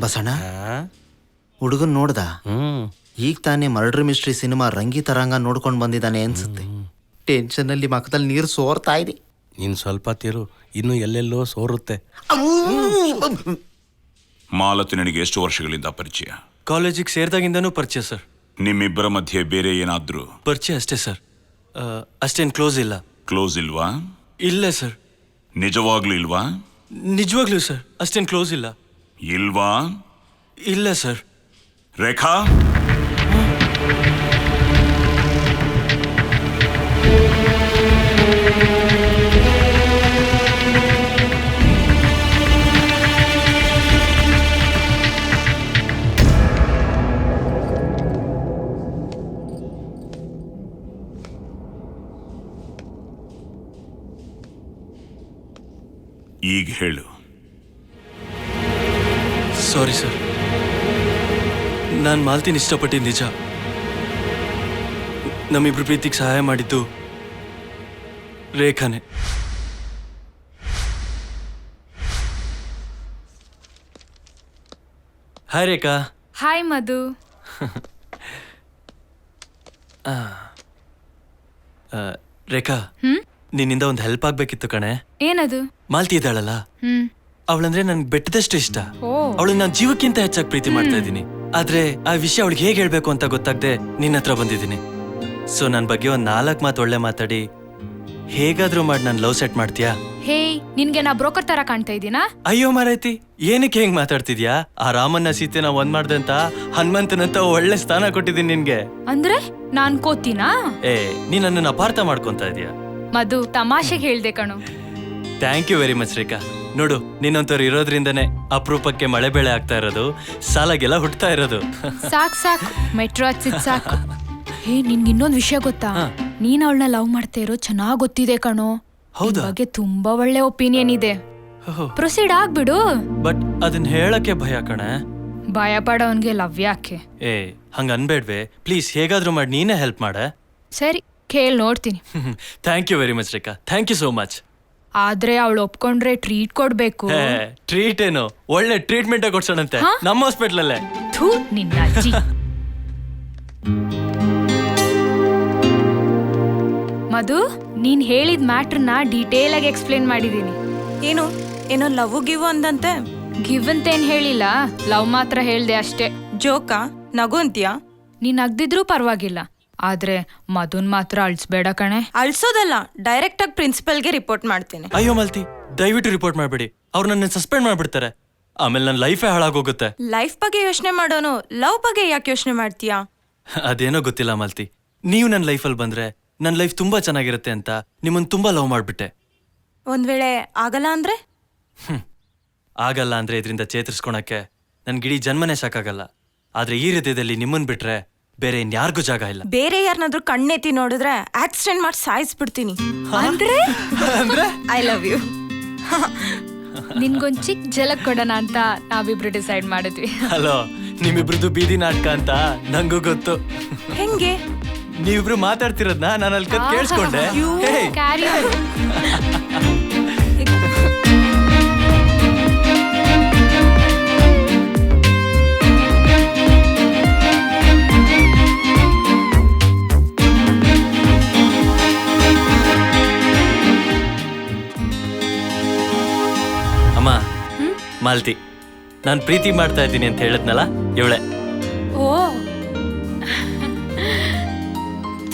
ಬಸಣ್ಣ ಹುಡುಗನ್ ನೋಡ್ದ? ಈಗ ತಾನೇ ಮರ್ಡರ್ ಮಿಸ್ಟ್ರಿ ಸಿನಿಮಾ ರಂಗಿ ತರಂಗ ನೋಡ್ಕೊಂಡು ಬಂದಿದ್ದಾನೆ ಅನ್ಸುತ್ತೆ. ಟೆನ್ಷನ್ ಅಲ್ಲಿ ಮಕ್ಕದಲ್ಲಿ ನೀರು ಸೋರ್ತಾ ಇದೆ. ನೀನ್ ಸ್ವಲ್ಪ ತಿರು, ಇನ್ನು ಎಲ್ಲೆಲ್ಲೋ ಸೋರುತ್ತೆ. ಮಾಲತಿ ನನಗೆ ಎಷ್ಟು ವರ್ಷಗಳಿಂದ ಪರಿಚಯ? ಕಾಲೇಜಿಗೆ ಸೇರಿದಾಗಿಂದನೂ ಪರಿಚಯ ಸರ್. ನಿಮ್ಮಿಬ್ಬರ ಮಧ್ಯೆ ಬೇರೆ ಏನಾದ್ರು? ಪರಿಚಯ ಅಷ್ಟೇ ಸರ್, ಅಷ್ಟೇನು ಕ್ಲೋಸ್ ಇಲ್ಲ. ಕ್ಲೋಸ್ ಇಲ್ವಾ? ಇಲ್ಲ ಸರ್. ನಿಜವಾಗ್ಲೂ ಇಲ್ವಾ? ನಿಜವಾಗ್ಲೂ ಸರ್, ಅಷ್ಟೇನು ಕ್ಲೋಸ್ ಇಲ್ಲ. ಇಲ್ವಾ? ಇಲ್ಲ ಸರ್. ರೇಖಾ, ಈಗ ಹೇಳು. ಸಾರಿ ಸರ್, ನಾನು ಮಾಲ್ತಿನ ಇಷ್ಟಪಟ್ಟಿದ್ದು ನಿಜ. ನಮ್ಮಿಬ್ರು ಪ್ರೀತಿಗೆ ಸಹಾಯ ಮಾಡಿದ್ದು ರೇಖಾನೆ. ಹಾಯ್ ರೇಖಾ. ಹಾಯ್ ಮಧು. ರೇಖಾ, ನಿನ್ನಿಂದ ಒಂದು ಹೆಲ್ಪ್ ಆಗ್ಬೇಕಿತ್ತು ಕಣೆ. ಏನದು? ಮಾಲ್ತಿ ಇದ್ದಾಳಲ್ಲ, ಅವಳಂದ್ರೆ ನನ್ಗೆ ಬೆಟ್ಟದಷ್ಟು ಇಷ್ಟ. ಅವಳನ್ನ ನಾನು ಜೀವಕ್ಕಿಂತ ಹೆಚ್ಚಾಗಿ ಪ್ರೀತಿ ಮಾಡ್ತಾ ಇದ್ದೀನಿ. ಆದ್ರೆ ಆ ವಿಷಯ ಅವಳಿಗೆ ಹೇಗೆ ಹೇಳ್ಬೇಕು ಅಂತ ಗೊತ್ತಾಗದೆ ನಿನ್ನ ಹತ್ರ ಬಂದಿದ್ದೀನಿ. ಸೊ ನನ್ನ ಬಗ್ಗೆ ಒಂದ್ 4 ಮಾತು ಒಳ್ಳೆ ಮಾತಾಡಿ ಹೇಗಾದ್ರೂ ಮಾಡಿ ನಾನು ಲವ್ ಸೆಟ್ ಮಾಡ್ತೀಯಾ? ಹೇ, ನಿನ್ಗೆ ನಾ ಬ್ರೋಕರ್ ತರ ಕಾಣ್ತಾ ಇದ್ದೀನಾ? ಅಯ್ಯೋ ಮಾರೈತಿ, ಏನಕ್ಕೆ ಹೆಂಗ್ ಮಾತಾಡ್ತಿದ್ಯಾ? ಆ ರಾಮನ್ನ ಸೀತೆನ ಒಂದ್ ಮಾಡ್ದಂತ ಹನುಮಂತನಂತ ಒಳ್ಳೆ ಸ್ಥಾನ ಕೊಟ್ಟಿದ್ದೀನಿ ನಿನ್ಗೆ. ಅಂದ್ರೆ ನಾನ್ ಕೋತೀನಾ? ನೀನ್ ನನ್ನನ್ನು ಅಪಾರ್ಥ ಮಾಡ್ಕೊಂತ ಇದೀಯ. ಮಧು, ತಮಾಷೆಗೆ ಹೇಳ್ದೆ ಕಣು. ಥ್ಯಾಂಕ್ ಯು ವೆರಿ ಮಚ್ ರೇಖಾ. ನೋಡು, ನಿನ್ನಂತವ್ರು ಇರೋದ್ರಿಂದನೇ ಅಪರೂಪಕ್ಕೆ ಮಳೆ ಬೆಳೆ ಆಗ್ತಾ ಇರೋದು, ಸಾಲಾಗೆಲ್ಲ ಹುಟ್ತಾ ಇರೋದು. ಸಾಕು ಮೆಟ್ರೋ ಹಚ್ಚಿದ್ ಸಾಕು. ಹೇ, ನಿನ್ಗೆ ಇನ್ನೊಂದ್ ವಿಷಯ ಗೊತ್ತಾ? ನೀನ್ ಅವಳನ್ನ ಲವ್ ಮಾಡ್ತಾ ಇರೋ ಚೆನ್ನಾಗ್ ಗೊತ್ತಿದೆ ಕಣೋ. ಹೌದಾ? ಬಗ್ಗೆ ತುಂಬಾ ಒಳ್ಳೆ ಒಪಿನಿಯನ್ ಇದೆ. ಪ್ರೊಸೀಡ್ ಆಗ್ಬಿಡು. ಬಟ್ ಅದನ್ನ ಹೇಳಕ್ಕೆ ಭಯ ಕಣೆ. ಭಯ ಪಡೋನ್ಗೆ ಲವ್ ಯಾಕೆ? ಹಂಗ ಅನ್ಬೇಡ್ವೆ ಪ್ಲೀಸ್. ಹೇಗಾದ್ರೂ ಮಾಡಿ ನೀನೇ ಹೆಲ್ಪ್ ಮಾಡೆ. ಸರಿ, ಕೇಳ್ ನೋಡ್ತೀನಿ. Thank you very much Rekha, thank you so much. ಆದ್ರೆ ಅವಳು ಒಪ್ಕೊಂಡ್ರೆ ಟ್ರೀಟ್ ಕೊಡ್ಬೇಕು. ಟ್ರೀಟ್ ಏನು, ಒಳ್ಳೆ ಟ್ರೀಟ್ಮೆಂಟ್ ಕೊಡ್ಸೋಣಂತೆ ನಮ್ಮ ಹಾಸ್ಪಿಟಲ್ ಅಲ್ಲೇ. ಥೂ, ನಿನ್ನ ಅಜ್ಜಿ. ಮಧು, ನೀನ್ ಹೇಳಿದ ಮ್ಯಾಟ್ರನ್ನ ಡೀಟೇಲ್ ಆಗಿ ಎಕ್ಸ್ಪ್ಲೇನ್ ಮಾಡಿದೀನಿ. ಏನೋ ಲವ್ ಗಿವ್ ಅಂದಂತೆ? ಗಿವ್ ಅಂತೇನ್ ಹೇಳಿಲ್ಲ, ಲವ್ ಮಾತ್ರ ಹೇಳ್ದೆ ಅಷ್ಟೇ. ಜೋಕಾ? ನಗು ಅಂತ್ಯಾ? ನೀನ್ ನಗ್ದಿದ್ರೂ ಪರವಾಗಿಲ್ಲ, ಆದ್ರೆ ಮಧುನ್ ಮಾತ್ರ ಅಳ್ಸ್ಬೇಡ ಕಣೆ. ಅಳ್ಸೋದಲ್ಲ, ಡೈರೆಕ್ಟ್ ಆಗಿ ಪ್ರಿನ್ಸಿಪಲ್ಗೆ ರಿಪೋರ್ಟ್ ಮಾಡ್ತೀನಿ. ಅಯ್ಯೋ ಮಾಲ್ತಿ, ದಯವಿಟ್ಟು ರಿಪೋರ್ಟ್ ಮಾಡ್ಬೇಡಿ. ಅವ್ರು ನನ್ನ ಸಸ್ಪೆಂಡ್ ಮಾಡ್ಬಿಡ್ತಾರೆ. ಆಮೇಲೆ ನನ್ನ ಲೈಫೇ ಹಾಳಾಗೋಗುತ್ತೆ. ಲೈಫ್ ಬಗ್ಗೆ ಯೋಚನೆ ಮಾಡೋನು ಲವ್ ಬಗ್ಗೆ ಯಾಕೆ ಯೋಚನೆ ಮಾಡ್ತೀಯಾ? ಅದೇನೋ ಗೊತ್ತಿಲ್ಲ ಮಾಲ್ತಿ, ನೀವು ನನ್ನ ಲೈಫಲ್ಲಿ ಬಂದ್ರೆ ನನ್ನ ಲೈಫ್ ತುಂಬಾ ಚೆನ್ನಾಗಿರುತ್ತೆ ಅಂತ ನಿಮ್ಮನ್ನ ತುಂಬಾ ಲವ್ ಮಾಡ್ಬಿಟ್ಟೆ. ಒಂದ್ ವೇಳೆ ಆಗಲ್ಲ ಅಂದ್ರೆ? ಆಗಲ್ಲ ಅಂದ್ರೆ ಇದರಿಂದ ಚೇತರಿಸ್ಕೊಳಕ್ಕೆ ನನ್ಗಿಡೀ ಜನ್ಮನೇ ಸಾಕಾಗಲ್ಲ. ಆದ್ರೆ ಈ ಹೃದಯದಲ್ಲಿ ನಿಮ್ಮನ್ ಬಿಟ್ರೆ ಬೇರೆ ಇನ್ಯಾರಿಗೂ ಜಾಗ ಇಲ್ಲ. ಬೇರೆ ಯಾರನ್ನಾದ್ರೂ ಕಣ್ಣೆತ್ತಿ ನೋಡಿದ್ರೆ ಆಕ್ಸಿಡೆಂಟ್ ಮಾಡಿ ಸಾಯಿಸ್ಬಿಡ್ತೀನಿ. ಅಂದ್ರೆ ಐ ಲವ್ ಯು. ನಿನ್ಗೊಂದ್ ಚಿಕ್ಕ ಜಲಕ್ ಕೊಡೋಣ ಅಂತ ನಾವಿಬ್ರು ಡಿಸೈಡ್ ಮಾಡಿದ್ವಿ. ಹಲೋ, ನಿಮ್ಮಿಬ್ರದ್ದು ಬೀದಿ ನಾಟಕ ಅಂತ ನಂಗೂ ಗೊತ್ತು. ಹೆಂಗೆ? ನೀವಿಬ್ರು ಮಾತಾಡ್ತಿರೋದ್ನ ನಾನು ಅಲ್ಲಿ ಕತ್ ಕೇಳಿಸ್ಕೊಂಡೆ. ಕ್ಯಾರಿ ಅಮ್ಮ, ಮಾಲ್ತಿ, ನಾನು ಪ್ರೀತಿ ಮಾಡ್ತಾ ಇದ್ದೀನಿ ಅಂತ ಹೇಳಿದ್ನಲ್ಲ, ಇವಳೆ. ಓ,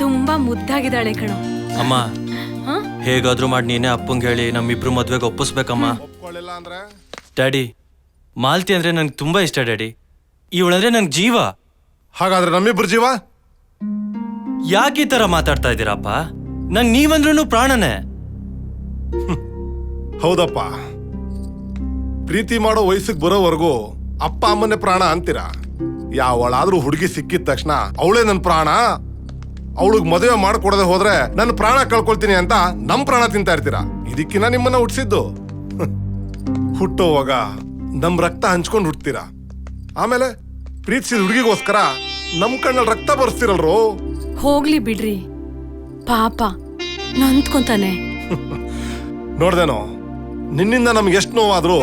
ತುಂಬಾ ಮುದ್ದಾಗಿದ್ದಾಳೆ ಕಣೋ. ಅಮ್ಮ, ಹೇಗಾದ್ರೂ ಮಾಡಿ ನೀನೇ ಅಪ್ಪಂಗೆ ಹೇಳಿ ನಮ್ಮಿಬ್ರು ಮದ್ವೆಗೆ ಒಪ್ಪಿಸ್ಬೇಕಮ್ಮ. ಡ್ಯಾಡಿ, ಮಾಲ್ತಿ ಅಂದ್ರೆ ನಂಗೆ ತುಂಬಾ ಇಷ್ಟ ಡ್ಯಾಡಿ. ಇವಳಂದ್ರೆ ನಂಗೆ ಜೀವ. ಹಾಗಾದ್ರೆ ನಮ್ಮಿಬ್ರು ಜೀವ? ಯಾಕೆ ಈ ತರ ಮಾತಾಡ್ತಾ ಇದ್ದೀರಪ್ಪ? ನಂಗೆ ನೀವಂದ್ರೂ ಪ್ರಾಣನೇ. ಹೌದಪ್ಪ, ಪ್ರೀತಿ ಮಾಡೋ ವಯಸ್ಸಿಗೆ ಬರೋವರೆಗೂ ಅಪ್ಪ ಅಮ್ಮನೇ ಪ್ರಾಣ ಅಂತೀರಾ. ಯಾವಳಾದ್ರೂ ಹುಡುಗಿ ಸಿಕ್ಕಿದ ತಕ್ಷಣ ಅವಳೇ ನನ್ನ ಪ್ರಾಣ, ಅವಳಿಗೆ ಮದುವೆ ಮಾಡ್ಕೊಡದೆ ಹೋದ್ರೆ ನನ್ನ ಪ್ರಾಣ ಕಳ್ಕೊಳ್ತೀನಿ ಅಂತ ನಮ್ ಪ್ರಾಣ ತಿಂತಾ ಇರ್ತೀರಾ. ಇದಕ್ಕಿನ್ನ ನಿಮ್ಮನ್ನ ಹುಟ್ಟಿಸಿದ್ದು. ಹುಟ್ಟೋವಾಗ ನಮ್ ರಕ್ತ ಹಂಚ್ಕೊಂಡು ಹುಟ್ತೀರಾ, ಆಮೇಲೆ ಪ್ರೀತಿಸಿದ ಹುಡುಗಿಗೋಸ್ಕರ ನಮ್ ಕಣ್ಣಲ್ಲಿ ರಕ್ತ ಬರ್ಸ್ತಿರಲ್ರು. ಹೋಗ್ಲಿ ಬಿಡ್ರಿ, ಪಾಪ ನೊಂದ್ಕೊಂತಾನೆ. ನೋಡ್ದೇನೋ, ನಿನ್ನಿಂದ ನಮ್ಗೆ ಎಷ್ಟು ನೋವಾದ್ರು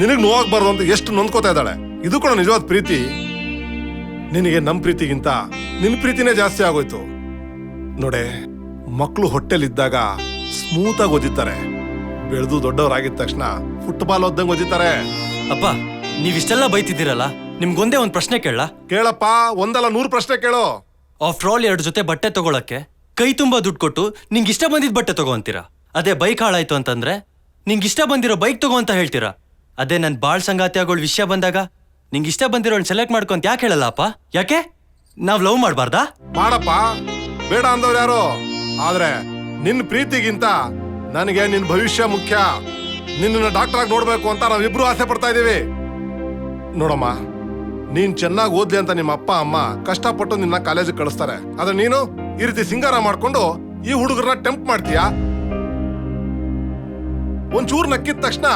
ನಿನಗ್ ನೋವಾಗ್ಬಾರ್ದು ಅಂತ ಎಷ್ಟು ನೊಂದ್ಕೋತಾ ಇದ್ದಾಳೆ. ಇದು ಕೂಡ ನಿಜವಾದ ಪ್ರೀತಿ. ನಿನಗೆ ನಮ್ ಪ್ರೀತಿಗಿಂತ ನಿನ್ ಪ್ರೀತಿನೇ ಜಾಸ್ತಿ ಆಗೋಯ್ತು. ನೋಡೆ, ಮಕ್ಕಳು ಹೊಟ್ಟೆಲಿದ್ದಾಗ ಸ್ಮೂತ್ ಆಗಿ ಓದಿತಾರೆ, ಬೆಳೆದು ದೊಡ್ಡವರಾಗಿದ ತಕ್ಷಣ ಫುಟ್ಬಾಲ್ ಓದ್ದಂಗ್ ಓದಿತಾರೆ. ಅಪ್ಪ, ನೀವಿಷ್ಟೆಲ್ಲ ಬೈತಿದ್ದೀರಲ್ಲ, ನಿಮ್ಗೊಂದೇ ಒಂದ್ ಪ್ರಶ್ನೆ ಕೇಳ. ಕೇಳಪ್ಪ, ಒಂದಲ್ಲ 100 ಪ್ರಶ್ನೆ ಕೇಳು. ಆಫ್ಟರ್ ಆಲ್ 2 ಜೊತೆ ಬಟ್ಟೆ ತಗೊಳಕ್ಕೆ ಕೈ ತುಂಬಾ ದುಡ್ಡು ಕೊಟ್ಟು ನಿಂಗೆ ಇಷ್ಟ ಬಂದಿದ್ ಬಟ್ಟೆ ತಗೋ ಅಂತೀರಾ. ಅದೇ ಬೈಕ್ ಹಾಳಾಯ್ತು ಅಂತಂದ್ರೆ ನಿಂಗೆ ಇಷ್ಟ ಬಂದಿರೋ ಬೈಕ್ ತಗೋ ಅಂತ ಹೇಳ್ತೀರಾ. ಅದೇ ನನ್ ಬಾಳ್ ಸಂಗಾತಿಯಾಗೋಳ್ ವಿಷಯ ಬಂದಾಗ ನಿಂಗೆ ಇಷ್ಟ ಬಂದಿರೋ ಸೆಲೆಕ್ಟ್ ಮಾಡ್ಕೊಂತ ಯಾಕೆ ಹೇಳಲ್ಲ ಅಪ್ಪ? ಯಾಕೆ ನಾವ್ ಲವ್ ಮಾಡ್ಬಾರ್ದಾ? ಮಾಡಪ್ಪ, ಬೇಡ ಅಂದವ್ರು ಯಾರು? ಆದ್ರೆ ನಿನ್ ಪ್ರೀತಿಗಿಂತ ನನಗೆ ನಿನ್ ಭವಿಷ್ಯ ಮುಖ್ಯ. ನಿನ್ನ ಡಾಕ್ಟರ್ ಆಗಿ ನೋಡ್ಬೇಕು ಅಂತ ನಾವಿಬ್ರು ಆಸೆ ಪಡ್ತಾ ಇದೀವಿ. ನೋಡಮ್ಮ, ನೀನ್ ಚೆನ್ನಾಗಿ ಓದ್ಲಿ ಅಂತ ನಿಮ್ಮ ಅಪ್ಪ ಅಮ್ಮ ಕಷ್ಟಪಟ್ಟು ನಿನ್ನ ಕಾಲೇಜಿಗೆ ಕಳಿಸ್ತಾರೆ. ಆದ್ರೆ ನೀನು ಈ ರೀತಿ ಸಿಂಗಾರ ಮಾಡ್ಕೊಂಡು ಈ ಹುಡುಗರನ್ನ ಟೆಂಪ್ಟ್ ಮಾಡ್ತೀಯಾ? ಒಂಚೂರು ನಕ್ಕಿದ ತಕ್ಷಣ